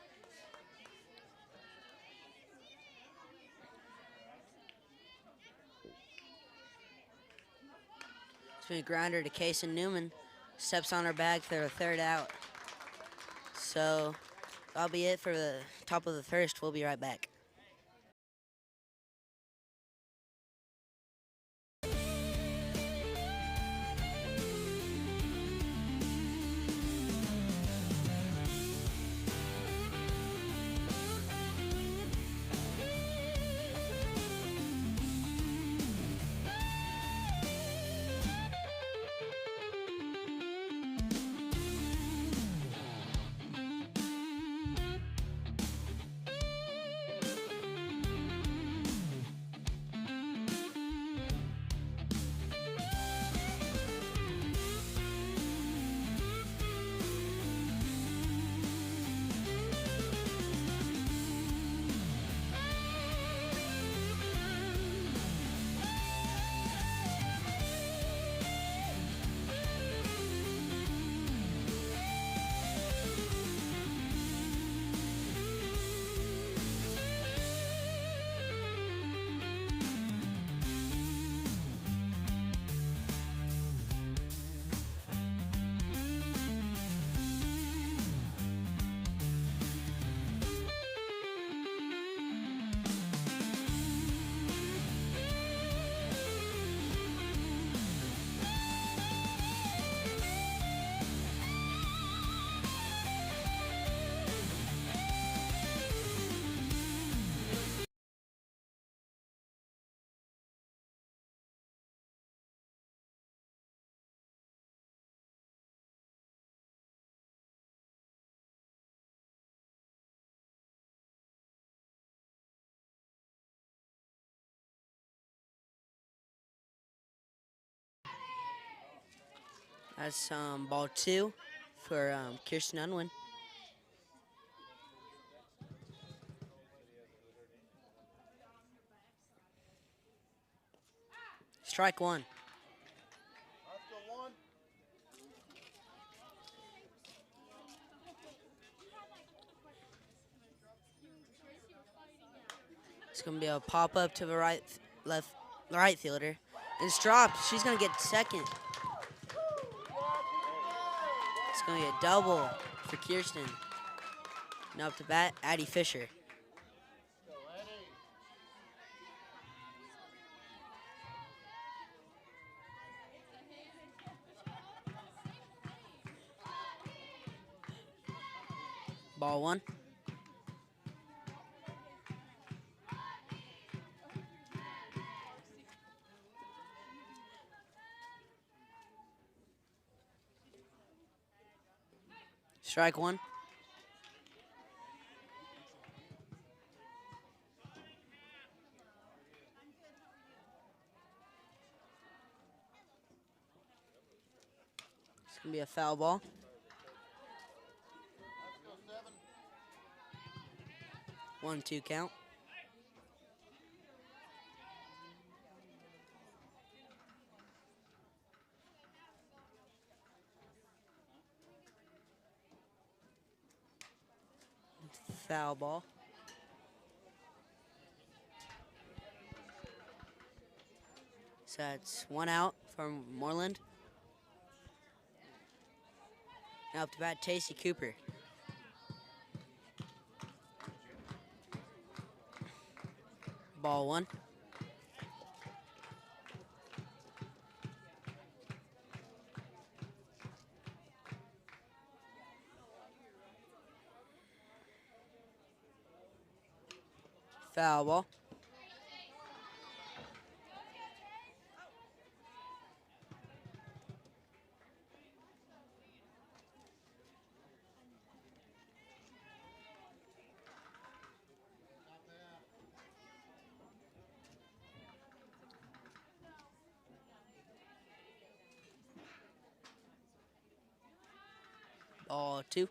It's been a grounder to Kason Newman. Steps on her bag for the 3rd out. So that'll be it for the top of the first. We'll be right back. That's ball 2 for Kirsten Unwin. Strike 1. It's gonna be a pop up to the right fielder. It's dropped. She's gonna get second. It's gonna be a double for Kirsten. Now up to bat, Addie Fisher. Ball 1. Strike 1. It's gonna be a foul ball. One, 2 count. Foul ball. So that's 1 out from Mooreland. Now up to bat, Tacey Cooper. Ball 1. Foul ball. Ball 2.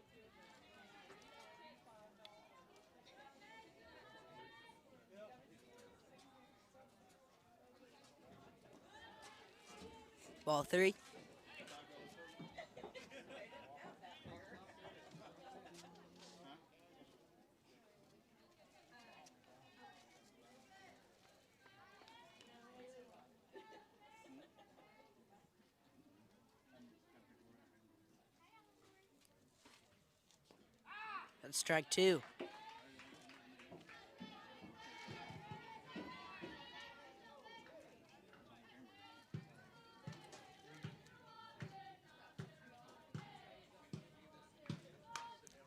Ball 3. That's strike 2.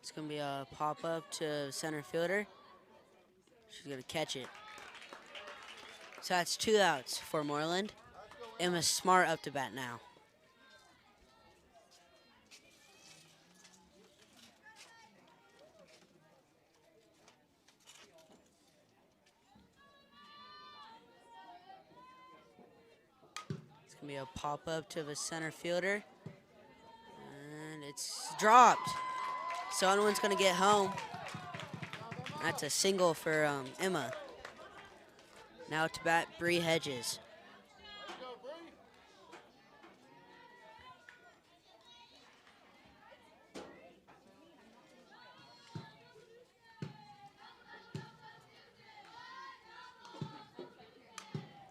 It's going to be a pop-up to center fielder. She's going to catch it. So that's 2 outs for Mooreland. Emma Smart up to bat now. It's going to be a pop-up to the center fielder. And it's dropped. So Unwin's going to get home. That's a single for Emma. Now to bat, Bree Hedges.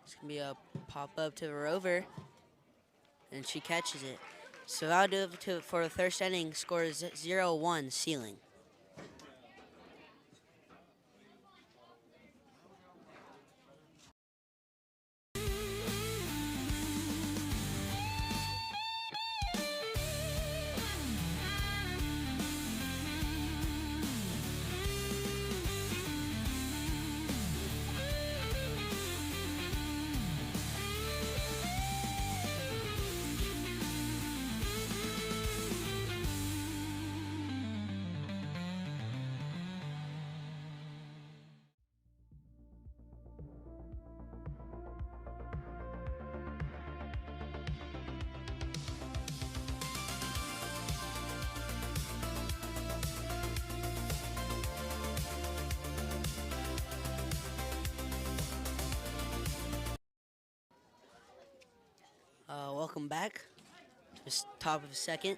It's going to be a pop-up to the rover. And she catches it. So that'll do it for the first inning. Score is 0-1 Seiling. Welcome back. Just top of the second.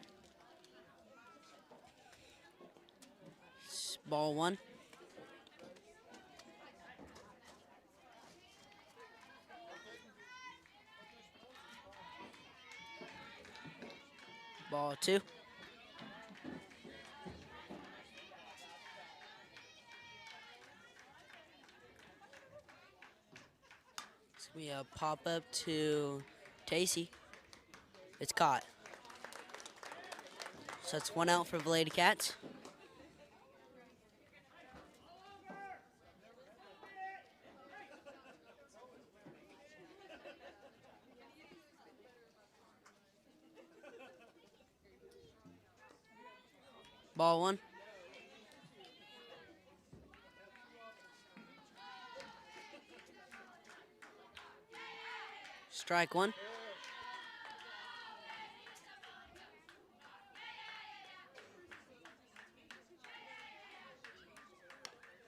It's ball one. Ball two. It's going to be a pop-up to Tacey. It's caught. So that's one out for the Lady Cats. Ball one. Strike one.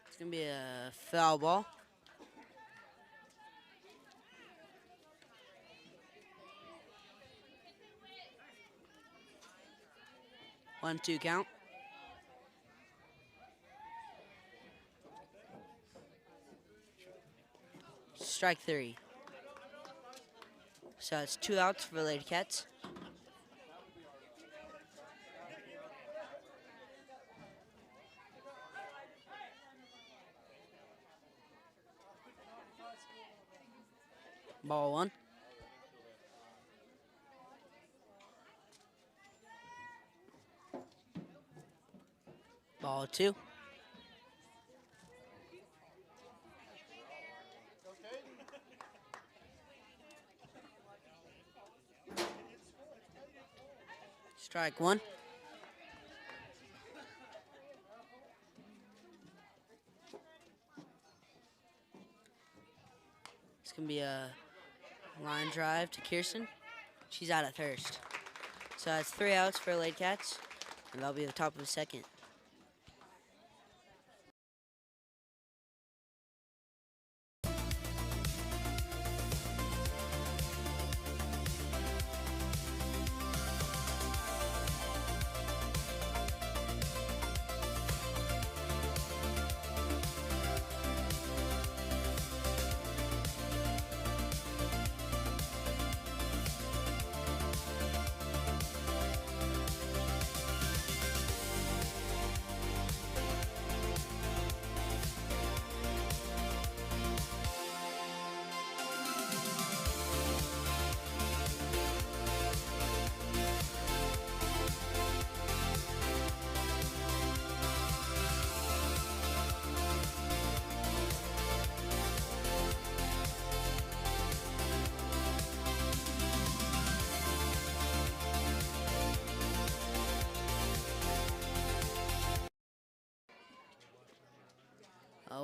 It's going to be a foul ball. One, two count. Strike three. So it's 2 outs for the Lady Cats. Ball one. Ball two. Strike one. It's going to be a line drive to Kirsten. She's out at first. So that's 3 outs for Lady Cats, and that'll be the top of the second.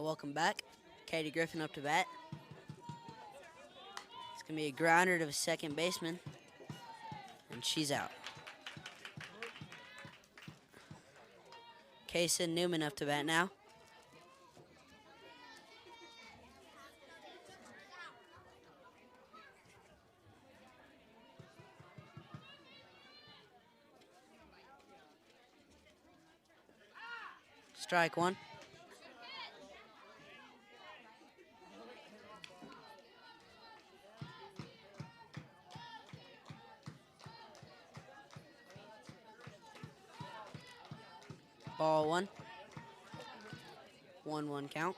Welcome back. Katie Griffin up to bat. It's going to be a grounder to the second baseman, and she's out. Kaysen Newman up to bat now. Strike one. Ball one. 1-1 count.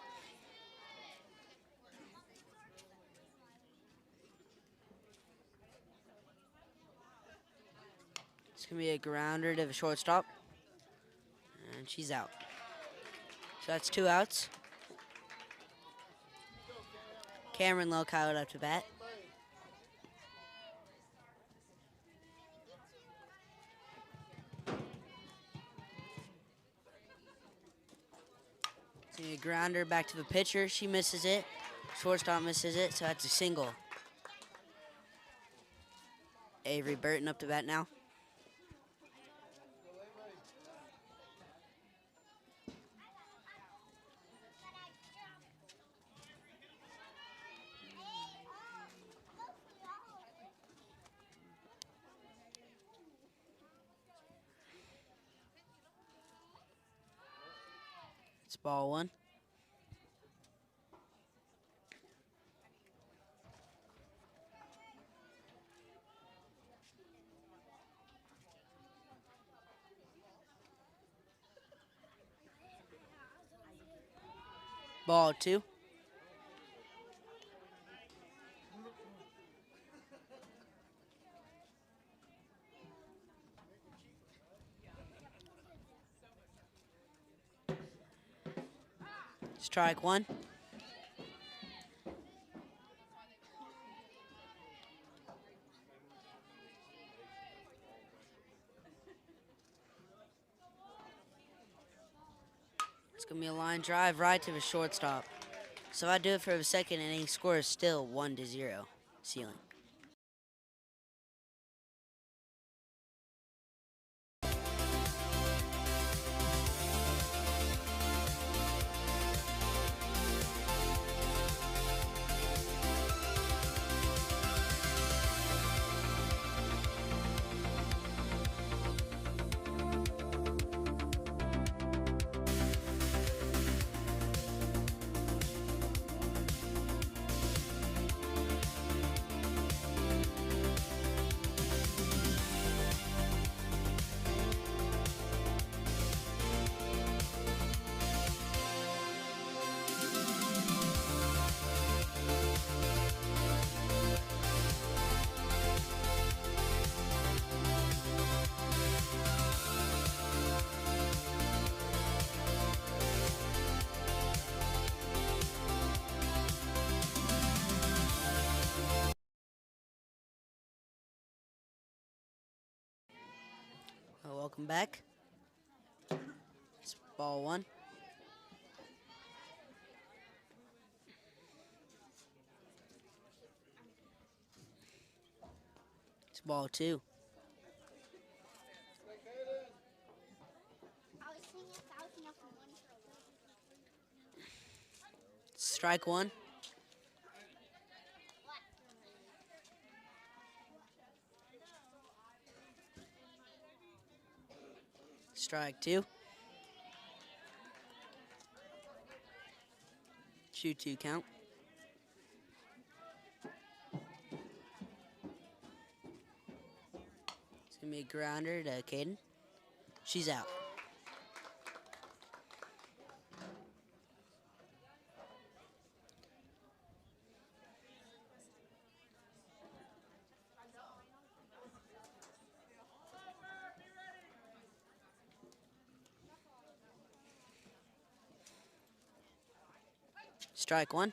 It's going to be a grounder to the shortstop. And she's out. So that's 2 outs. Cameron Lockhart up to bat. A grounder back to the pitcher. She misses it. Shortstop misses it, so that's a single. Avery Burton up to bat now. It's ball 1. Ball 2. Strike 1. It's going to be a line drive right to the shortstop. So if I do it for the second inning, score is still 1-0. Seiling. Welcome back. It's ball 1. It's ball 2. Strike 1. Strike 2. 2-2 count. It's going to be a grounder to Caden. She's out. Strike 1.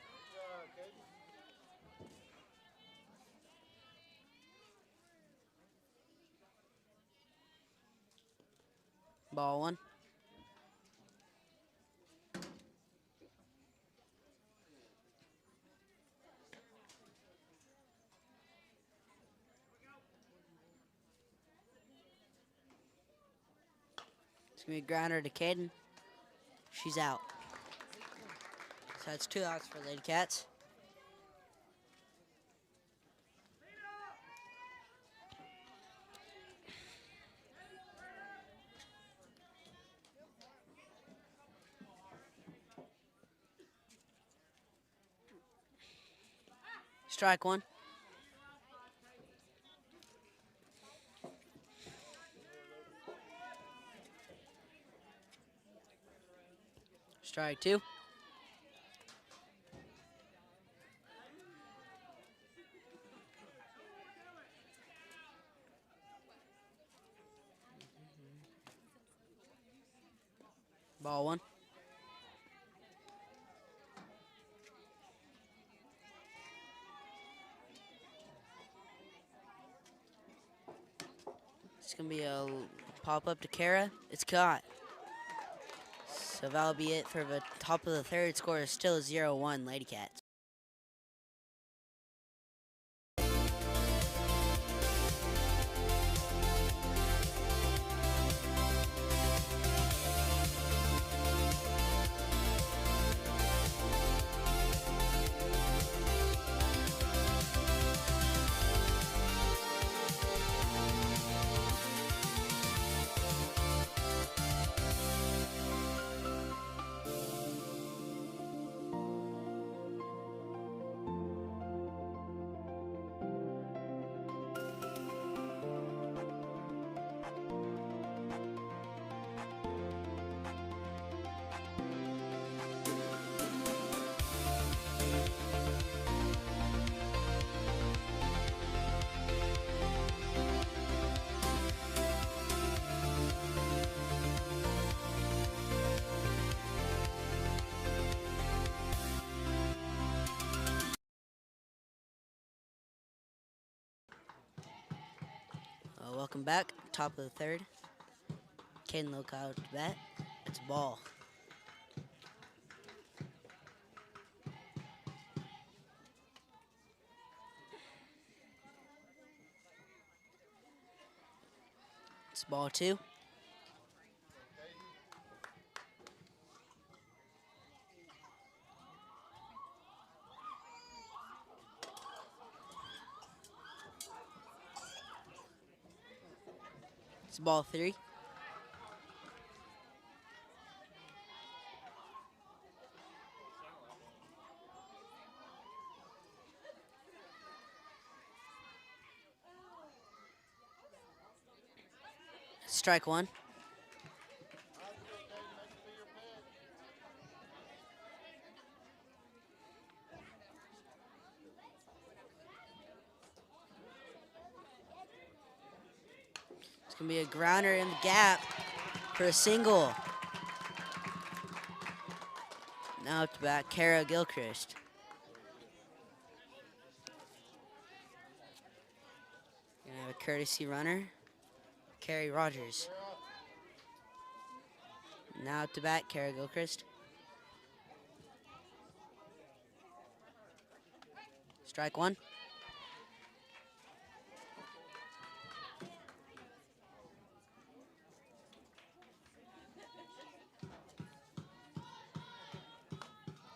Ball 1. It's going to be a grounder to Caden. She's out. So it's 2 outs for Lady Cats. Strike 1. Strike 2. Ball 1. It's going to be a pop-up to Kara. It's caught. So that'll be it for the top of the third. Score is still 0-1 Lady Cats. Welcome back. Top of the third. Caden Loca out to bat. It's a ball. It's ball 2. It's ball 3. Strike 1. It's going to be a grounder in the gap for a single. Now up to bat, Kara Gilchrist. Gonna have a courtesy runner, Carrie Rogers. Now up to bat, Kara Gilchrist. Strike 1.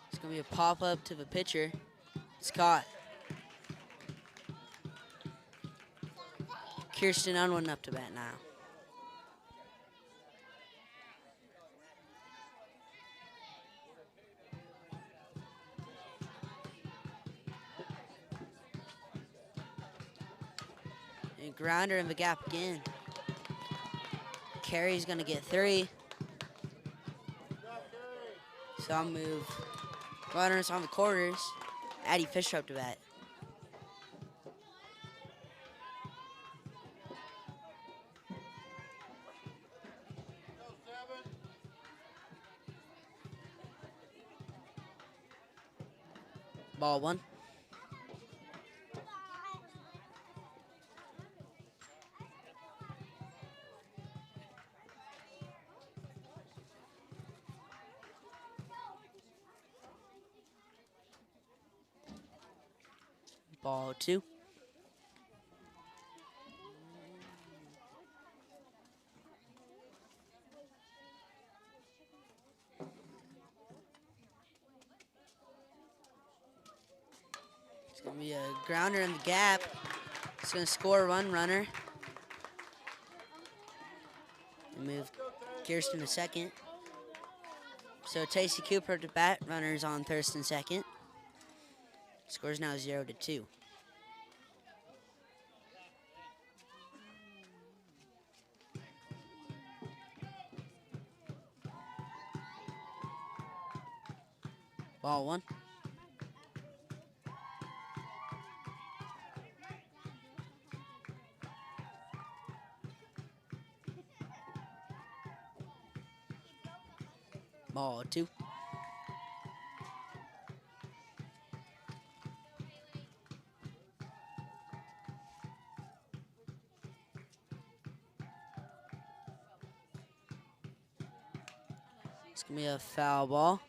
It's gonna be a pop-up to the pitcher, Scott. Kirsten Unwin up to bat now. And grounder in the gap again. Carrie's gonna get 3. So I'll move runners on the quarters. Addie Fisher up to bat. Ball 1. Ball 2. It's going to be a grounder in the gap. It's going to score 1 runner. Move Kirsten to second. So Tacey Cooper to bat. Runners on first and second. Score's now 0-2. Ball 1. Ball 2. It's going to be a foul ball.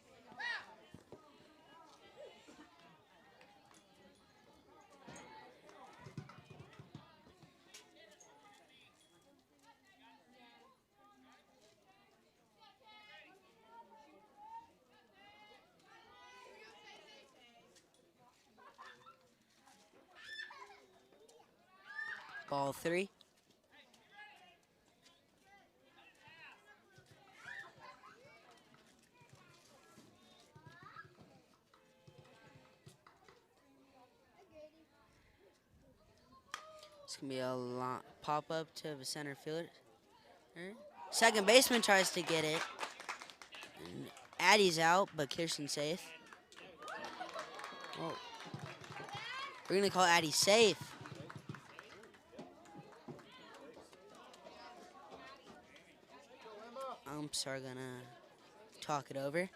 Ball 3. It's going to be a pop-up to the center fielder. Second baseman tries to get it. And Addie's out, but Kirsten's safe. Oh. We're going to call Addie safe. Umps are going to talk it over.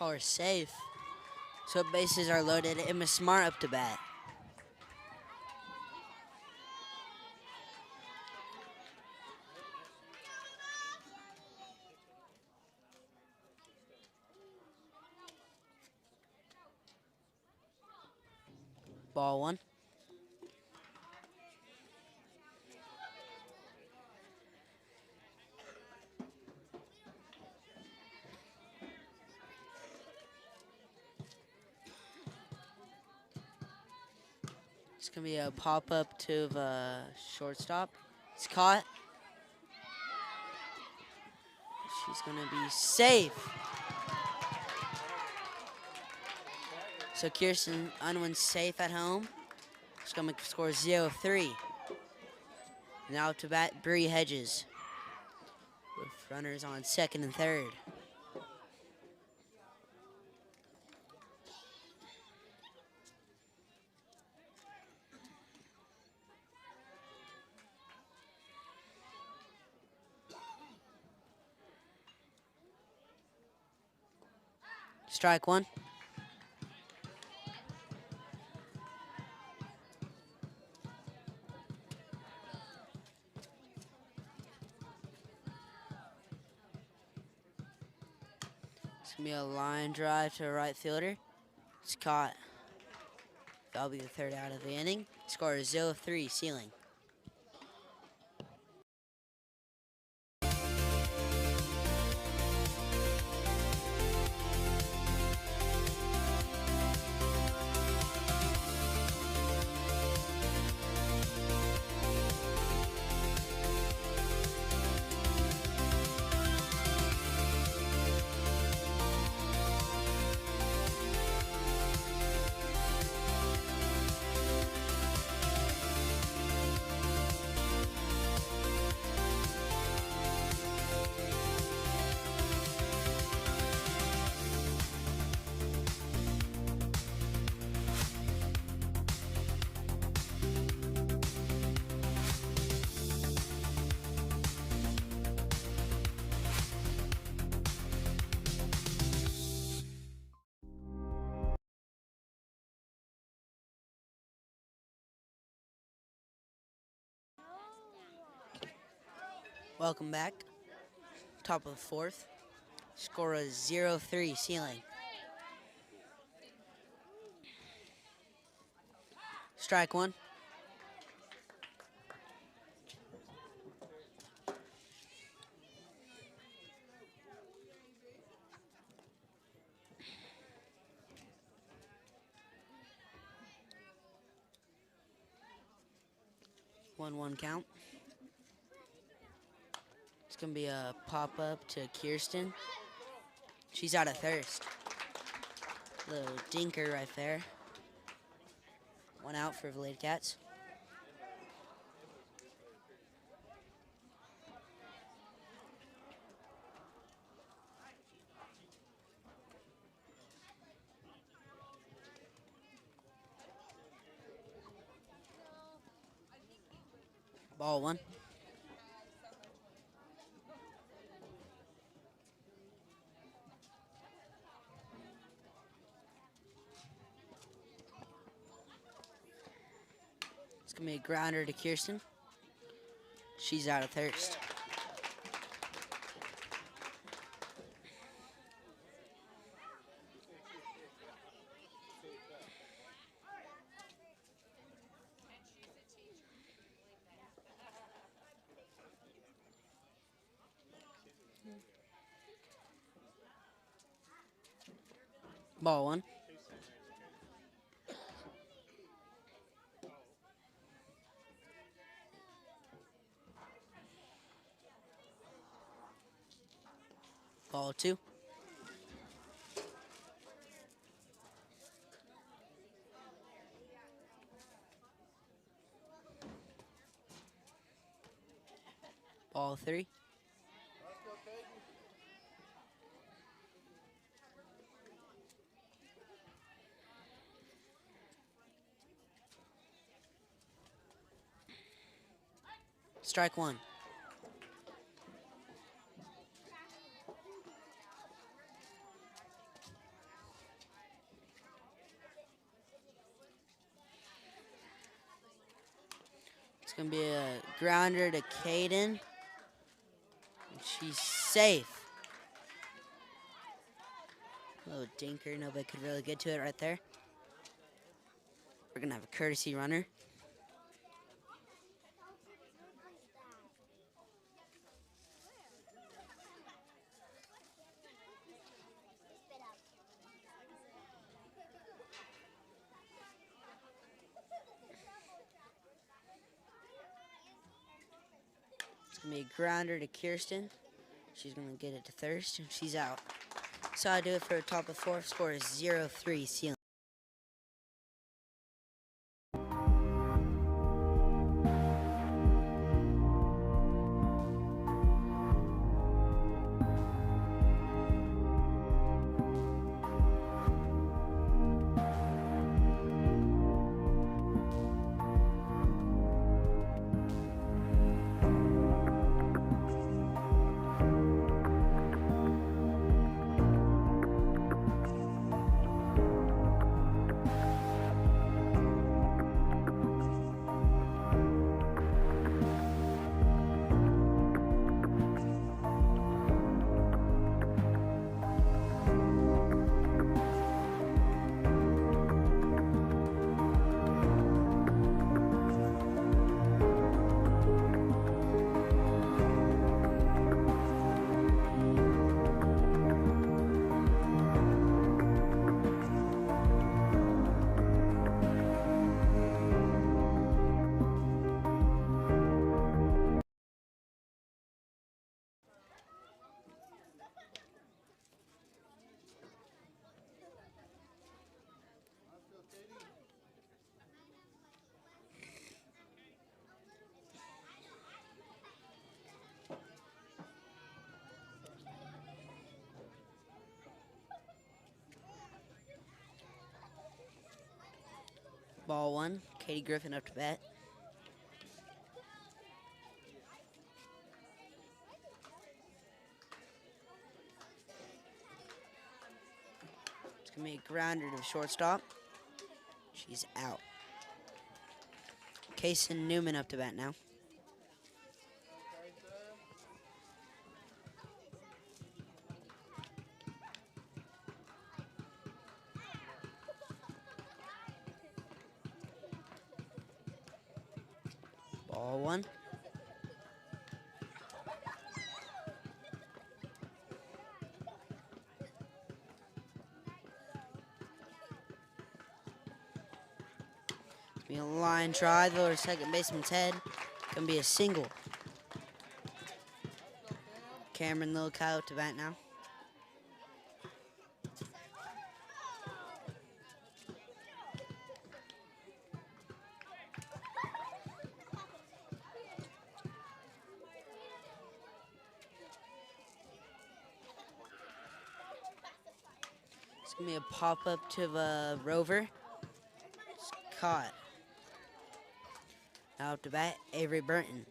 Caller safe. So bases are loaded. Emma Smart up to bat. Ball one. It's going to be a pop-up to the shortstop. It's caught. She's going to be safe. So Kirsten Unwin's safe at home. She's going to score 0-3. Now up to bat, Bree Hedges. With runners on second and third. Strike one. It's going to be a line drive to a right fielder. It's caught. That'll be the third out of the inning. Score is 0-3, Seiling. Welcome back. Top of the fourth. Score is 0-3, Seiling. Strike one. One count. It's going to be a pop-up to Kirsten. She's out of thirst. Little dinker right there. One out for the Lady Cats. Ball one. It's going to be a grounder to Kirsten. She's out of thirst. Ball one. Ball two. Ball three. Strike one. It's going to be a grounder to Caden. She's safe. Little dinker. Nobody could really get to it right there. We're going to have a courtesy runner. It's going to be a grounder to Kirsten. She's going to get it to Thirst, and she's out. So I do it for a top of fourth. Score is 0-3 Seiling. Ball one, Katie Griffin up to bat. It's going to be a grounder to shortstop. She's out. Kason Newman up to bat now. Ball one. Be a line drive over second baseman's head. Gonna be a single. Cameron Lilcow up to bat now. It's gonna be a pop-up to the rover. It's caught. Now up to bat, Avery Burton.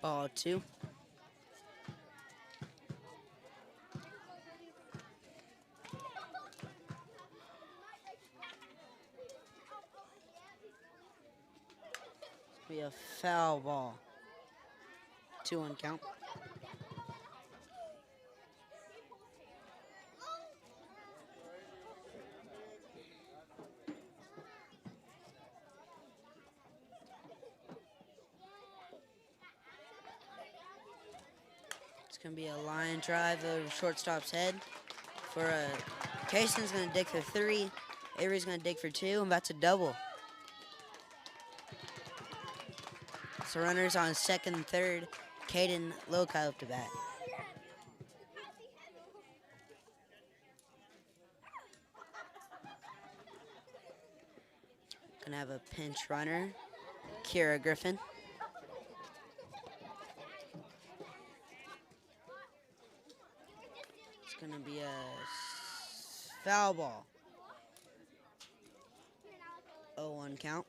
Ball two. Be a foul ball. 2-1 count. It's gonna be a line drive over shortstop's head. For a Cason's gonna dig for 3. Avery's gonna dig for 2, and that's a double. So runners on second and third. Caden Lilcow up to bat. Gonna have a pinch runner, Kira Griffin. It's gonna be a foul ball. 0-1 count.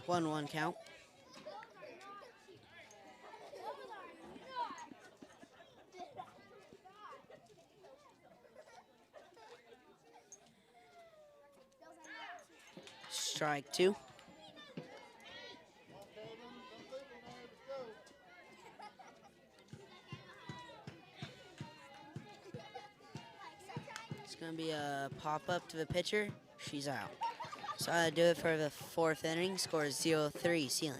One count. Strike 2. It's gonna be a pop up to the pitcher. She's out. So I do it for the 4th inning. Score is 0-3 Seiling.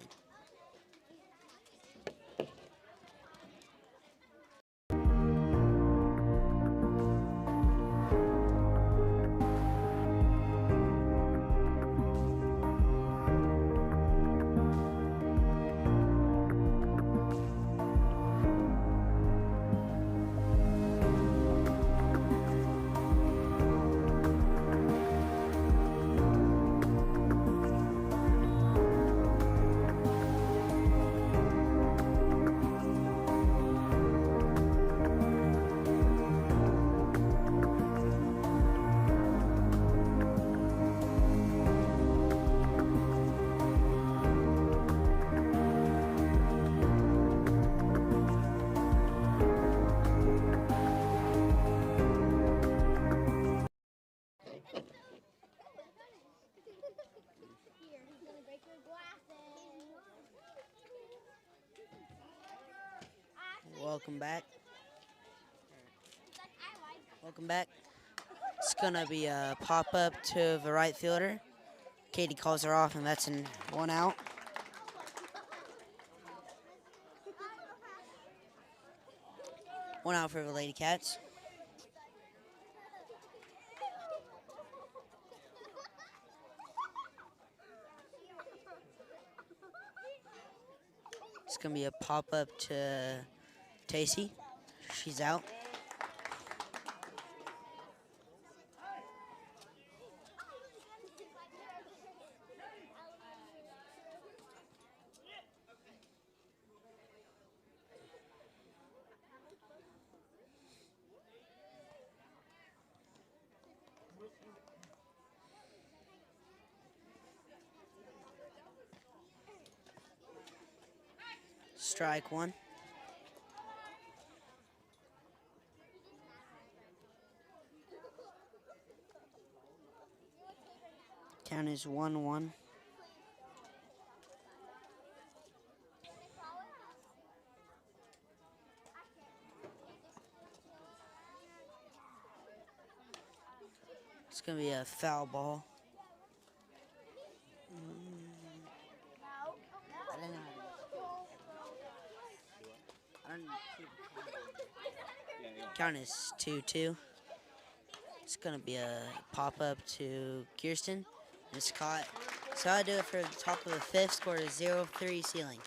Here, he's gonna break your glasses. Welcome back. He's like, I like Welcome back. It's gonna be a pop up to the right fielder. Katie calls her off, and that's an 1 out. One out for the Lady Cats. It's gonna be a pop up to Tacey. She's out. Strike 1. Count is 1-1. It's gonna be a foul ball. I don't know. I don't know. Count is 2-2. It's gonna be a pop up to Kirsten. It's caught. So I do it for the top of the 5th. Score is 0-3 Seiling.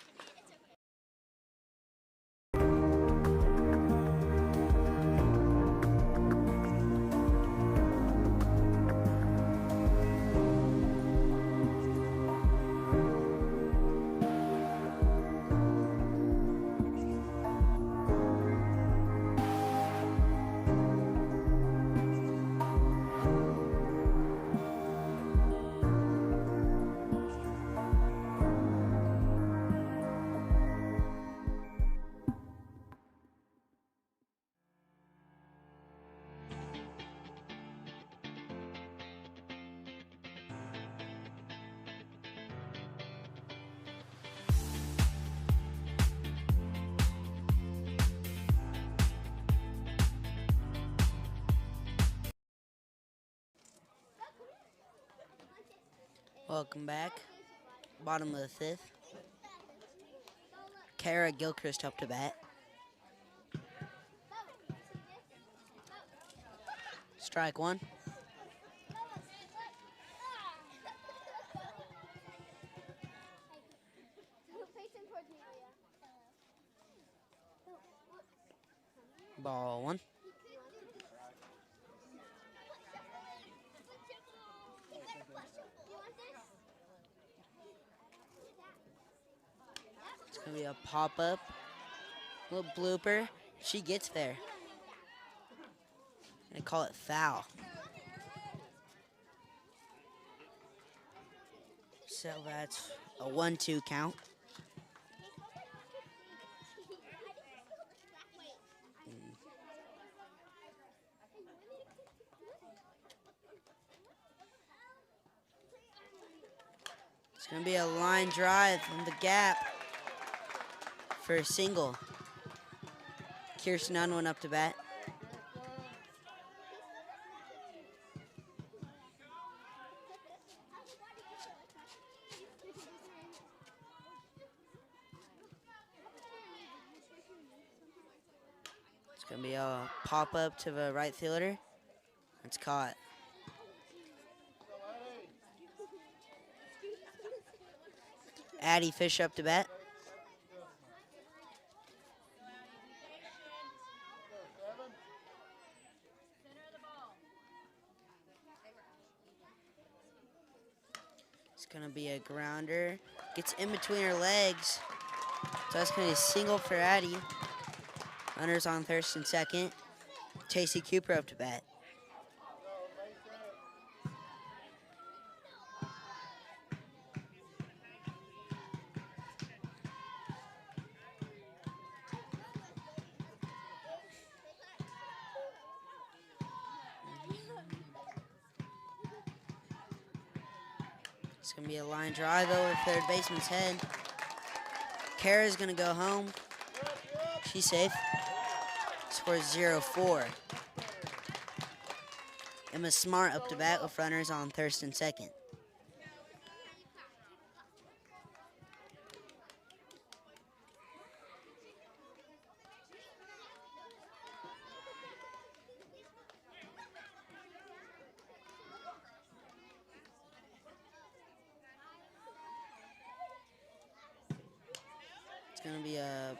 Welcome back. Bottom of the 5th. Kara Gilchrist up to bat. Strike 1. Ball one. It's going to be a pop-up. Little blooper. She gets there. Gonna call it foul. So that's a 1-2 count. It's gonna be a line drive from the gap for a single. Kirsten Unwin up to bat. It's gonna be a pop up to the right fielder. It's caught. Addie Fisher up to bat. It's gonna be a grounder. Gets in between her legs. So that's gonna be a single for Addie. Runners on first and second. Tacey Cooper up to bat. It's gonna be a line drive over third baseman's head. Kara's gonna go home. She's safe. Scores 0-4. Emma Smart up to bat with runners on first and second. It's gonna be a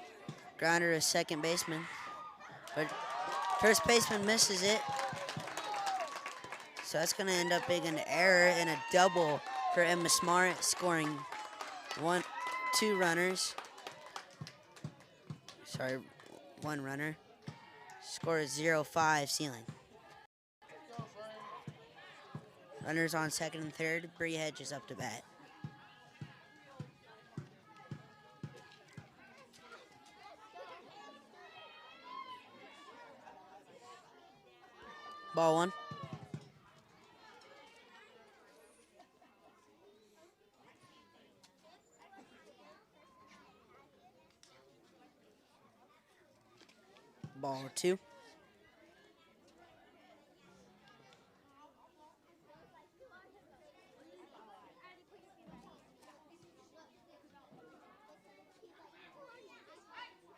grounder to second baseman, but first baseman misses it. So that's gonna end up being an error and a double for Emma Smart, scoring two runners. Sorry, one runner. Score is 0-5 Seiling. Runners on second and third. Bree Hedges up to bat. Ball one. Ball two.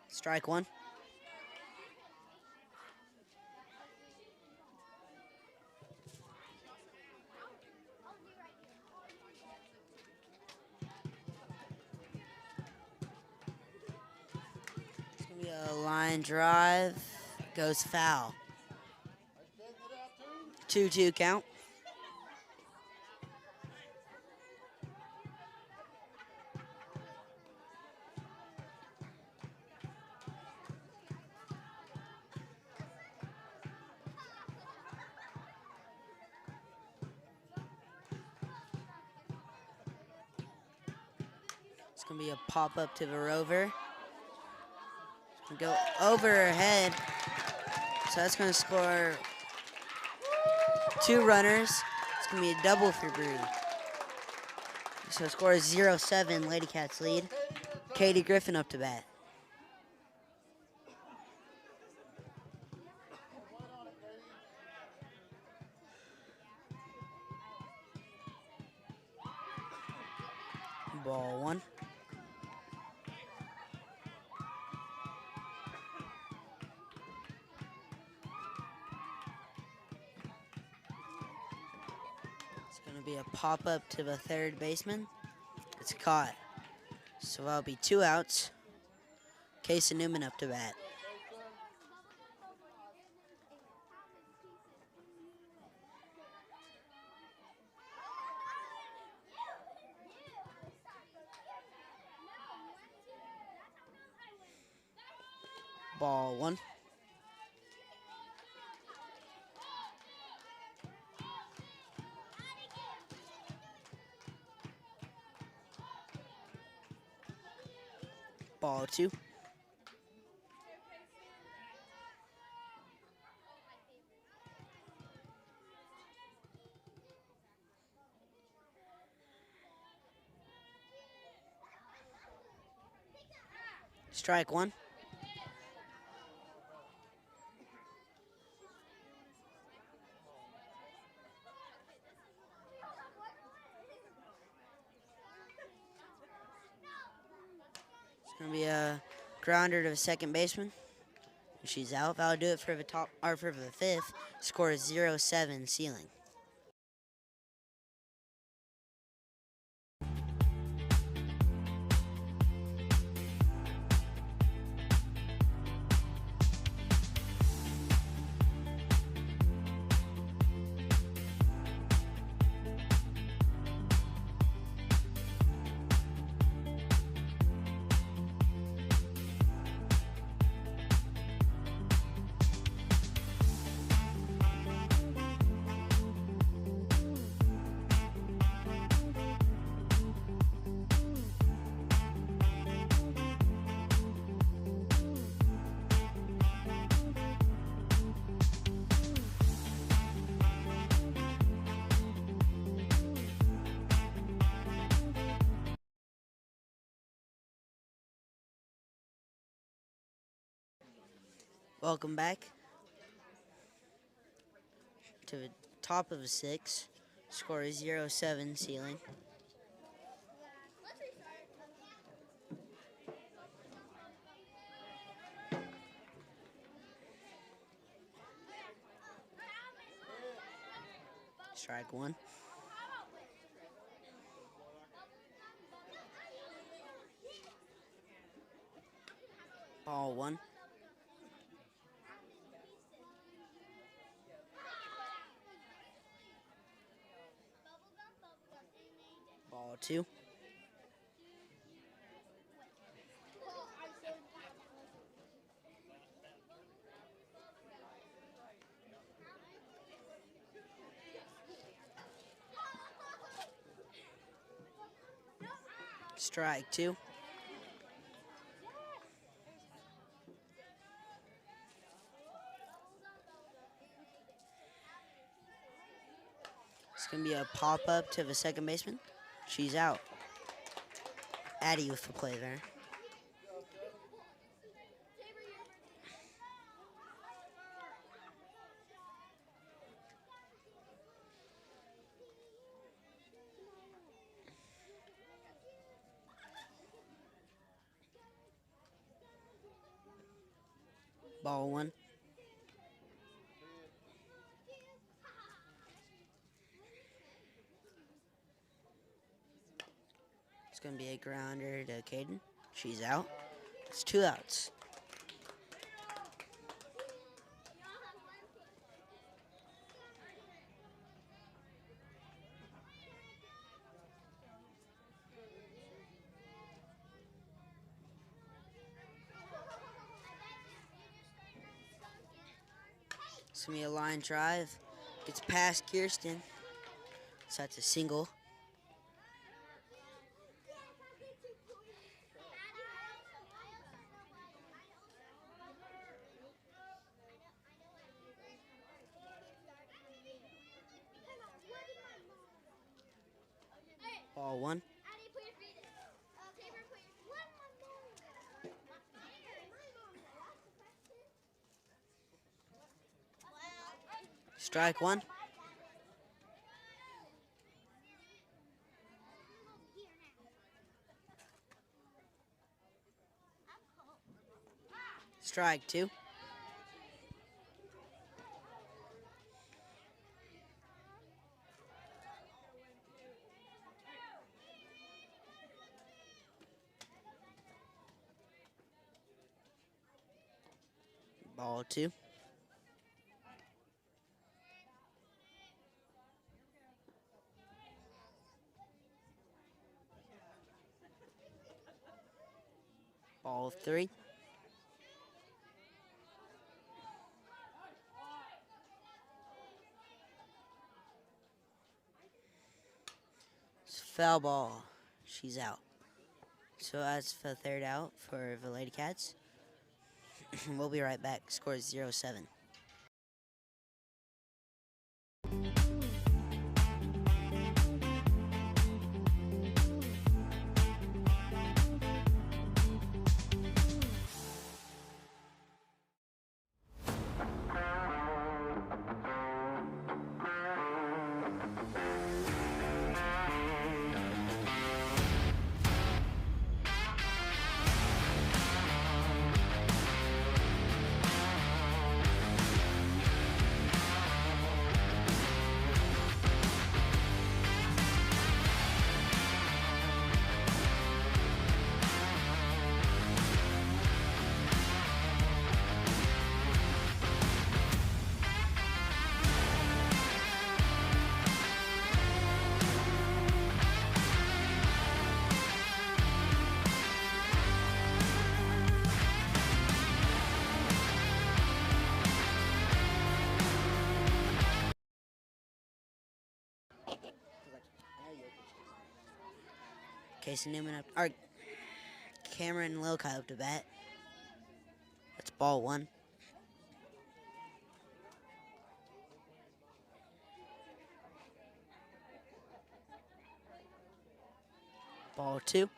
Strike one. It's gonna be a line drive. Goes foul. 2-2 count. It's gonna be a pop up to the rover. It's gonna go over her head. So that's gonna score two runners. It's gonna be a double for Bree. So score is 0-7. Lady Cats lead. Katie Griffin up to bat. Ball one. It's going to be a pop-up to the third baseman. It's caught. So that'll be 2 outs. Casey Newman up to bat. Ball one. Ball two. Strike one. It's gonna be a grounder to the second baseman. She's out. That'll do it for the top or for the fifth. Score is 0-7 Seiling. Welcome back to the top of the sixth. Score is 0-7 Seiling. Strike one. Ball one. Ball two. Strike two. It's going to be a pop-up to the second baseman. She's out. Addie with the play there. Ball one. It's going to be a grounder to Caden. She's out. It's 2 outs. It's going to be a line drive. Gets past Kirsten. So that's a single. Ball one. Strike one. Strike two. Ball two. Ball three. Foul ball. She's out. So that's the third out for the Lady Cats. We'll be right back. Score is 0-7. Casey Newman up, or Cameron Lokai up to bat. That's ball one. Ball two.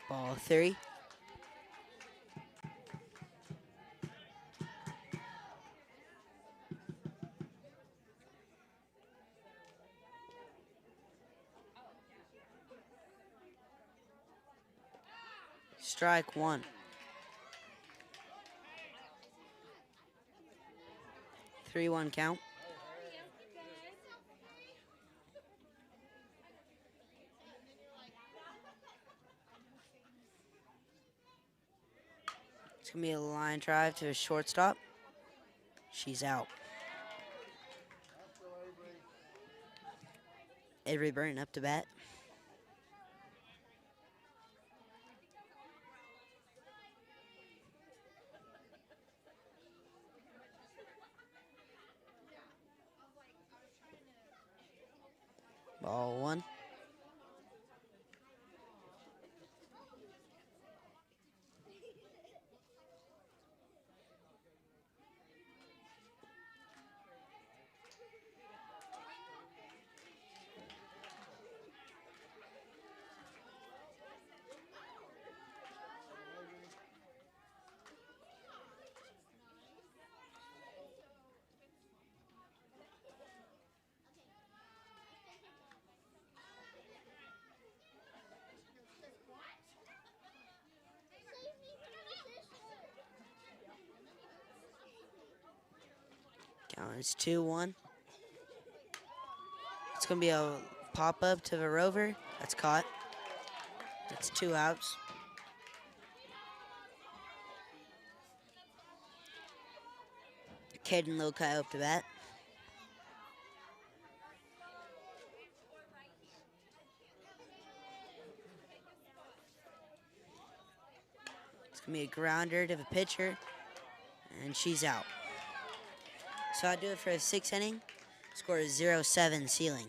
Ball three. Strike one. 3-1 count. It's going to be a line drive to a shortstop. She's out. Avery Burton up to bat. Ball one. Count is 2-1. It's going to be a pop-up to the rover. That's caught. That's 2 outs. Caden Lokai up to bat. It's going to be a grounder to the pitcher, and she's out. So I do it for the 6th inning. Score is 0-7 Seiling.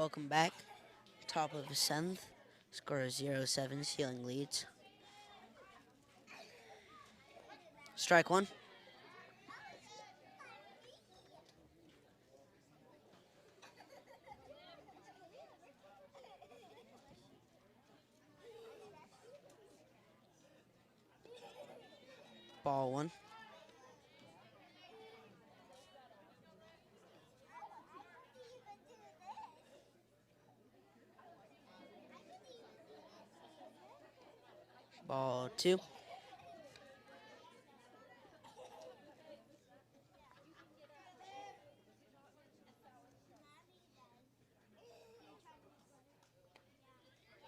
Welcome back. Top of the 7th. Score is 0-7. Seiling leads. Strike one. Ball one. Ball two.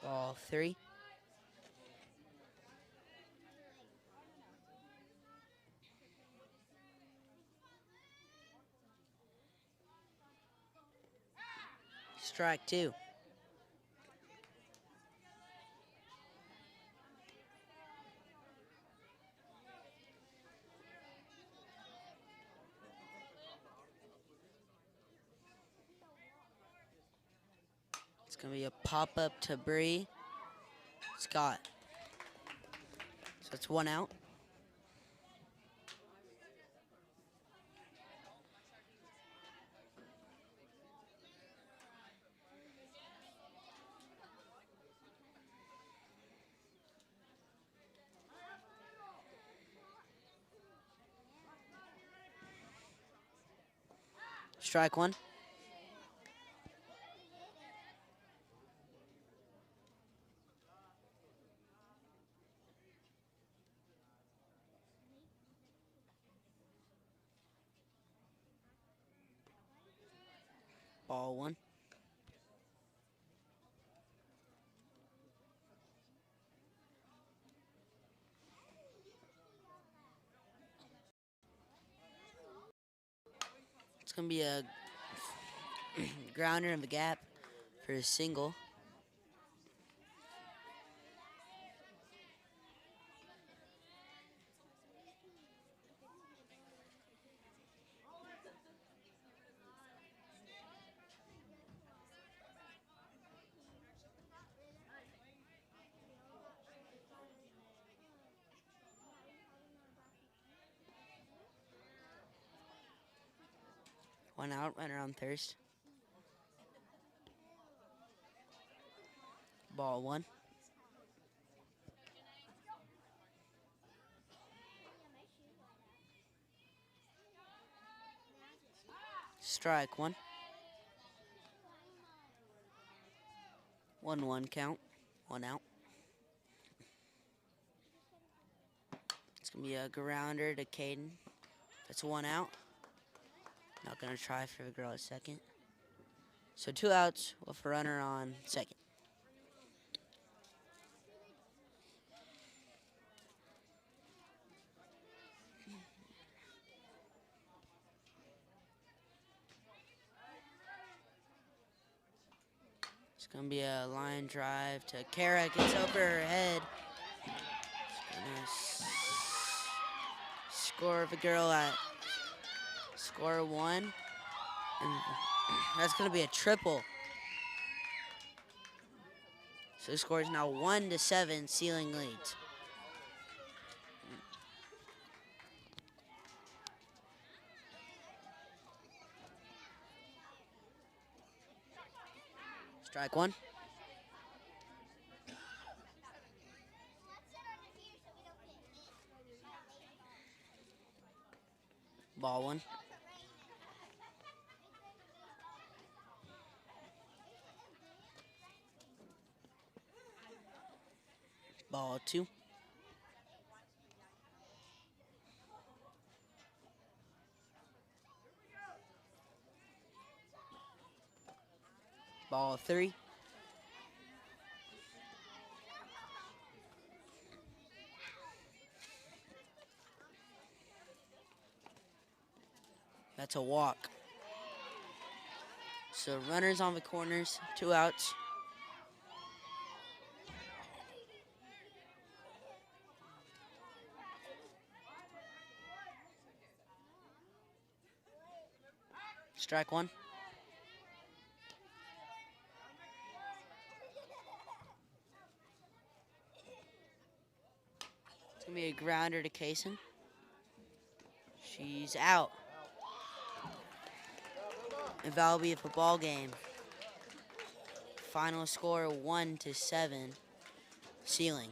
Ball three. Strike two. It's going to be a pop-up to Bree. Scott. So it's one out. Strike one. Ball one. It's going to be a grounder in the gap for a single. One out, runner on thirst. Ball one. Strike one. 1-1 count. One out. It's going to be a grounder to Caden. That's one out. Not going to try for the girl at second. So 2 outs with a runner on second. It's going to be a line drive to Kara. Gets over her head. Score the girl at score one. And that's going to be a triple. So the score is now 1-7. Seiling leads. Strike one. Ball one. Ball two. Ball three. That's a walk. So runners on the corners, 2 outs. Strike one. A grounder to Kaysen. She's out. And that'll be a ball game. Final score 1-7. Seiling.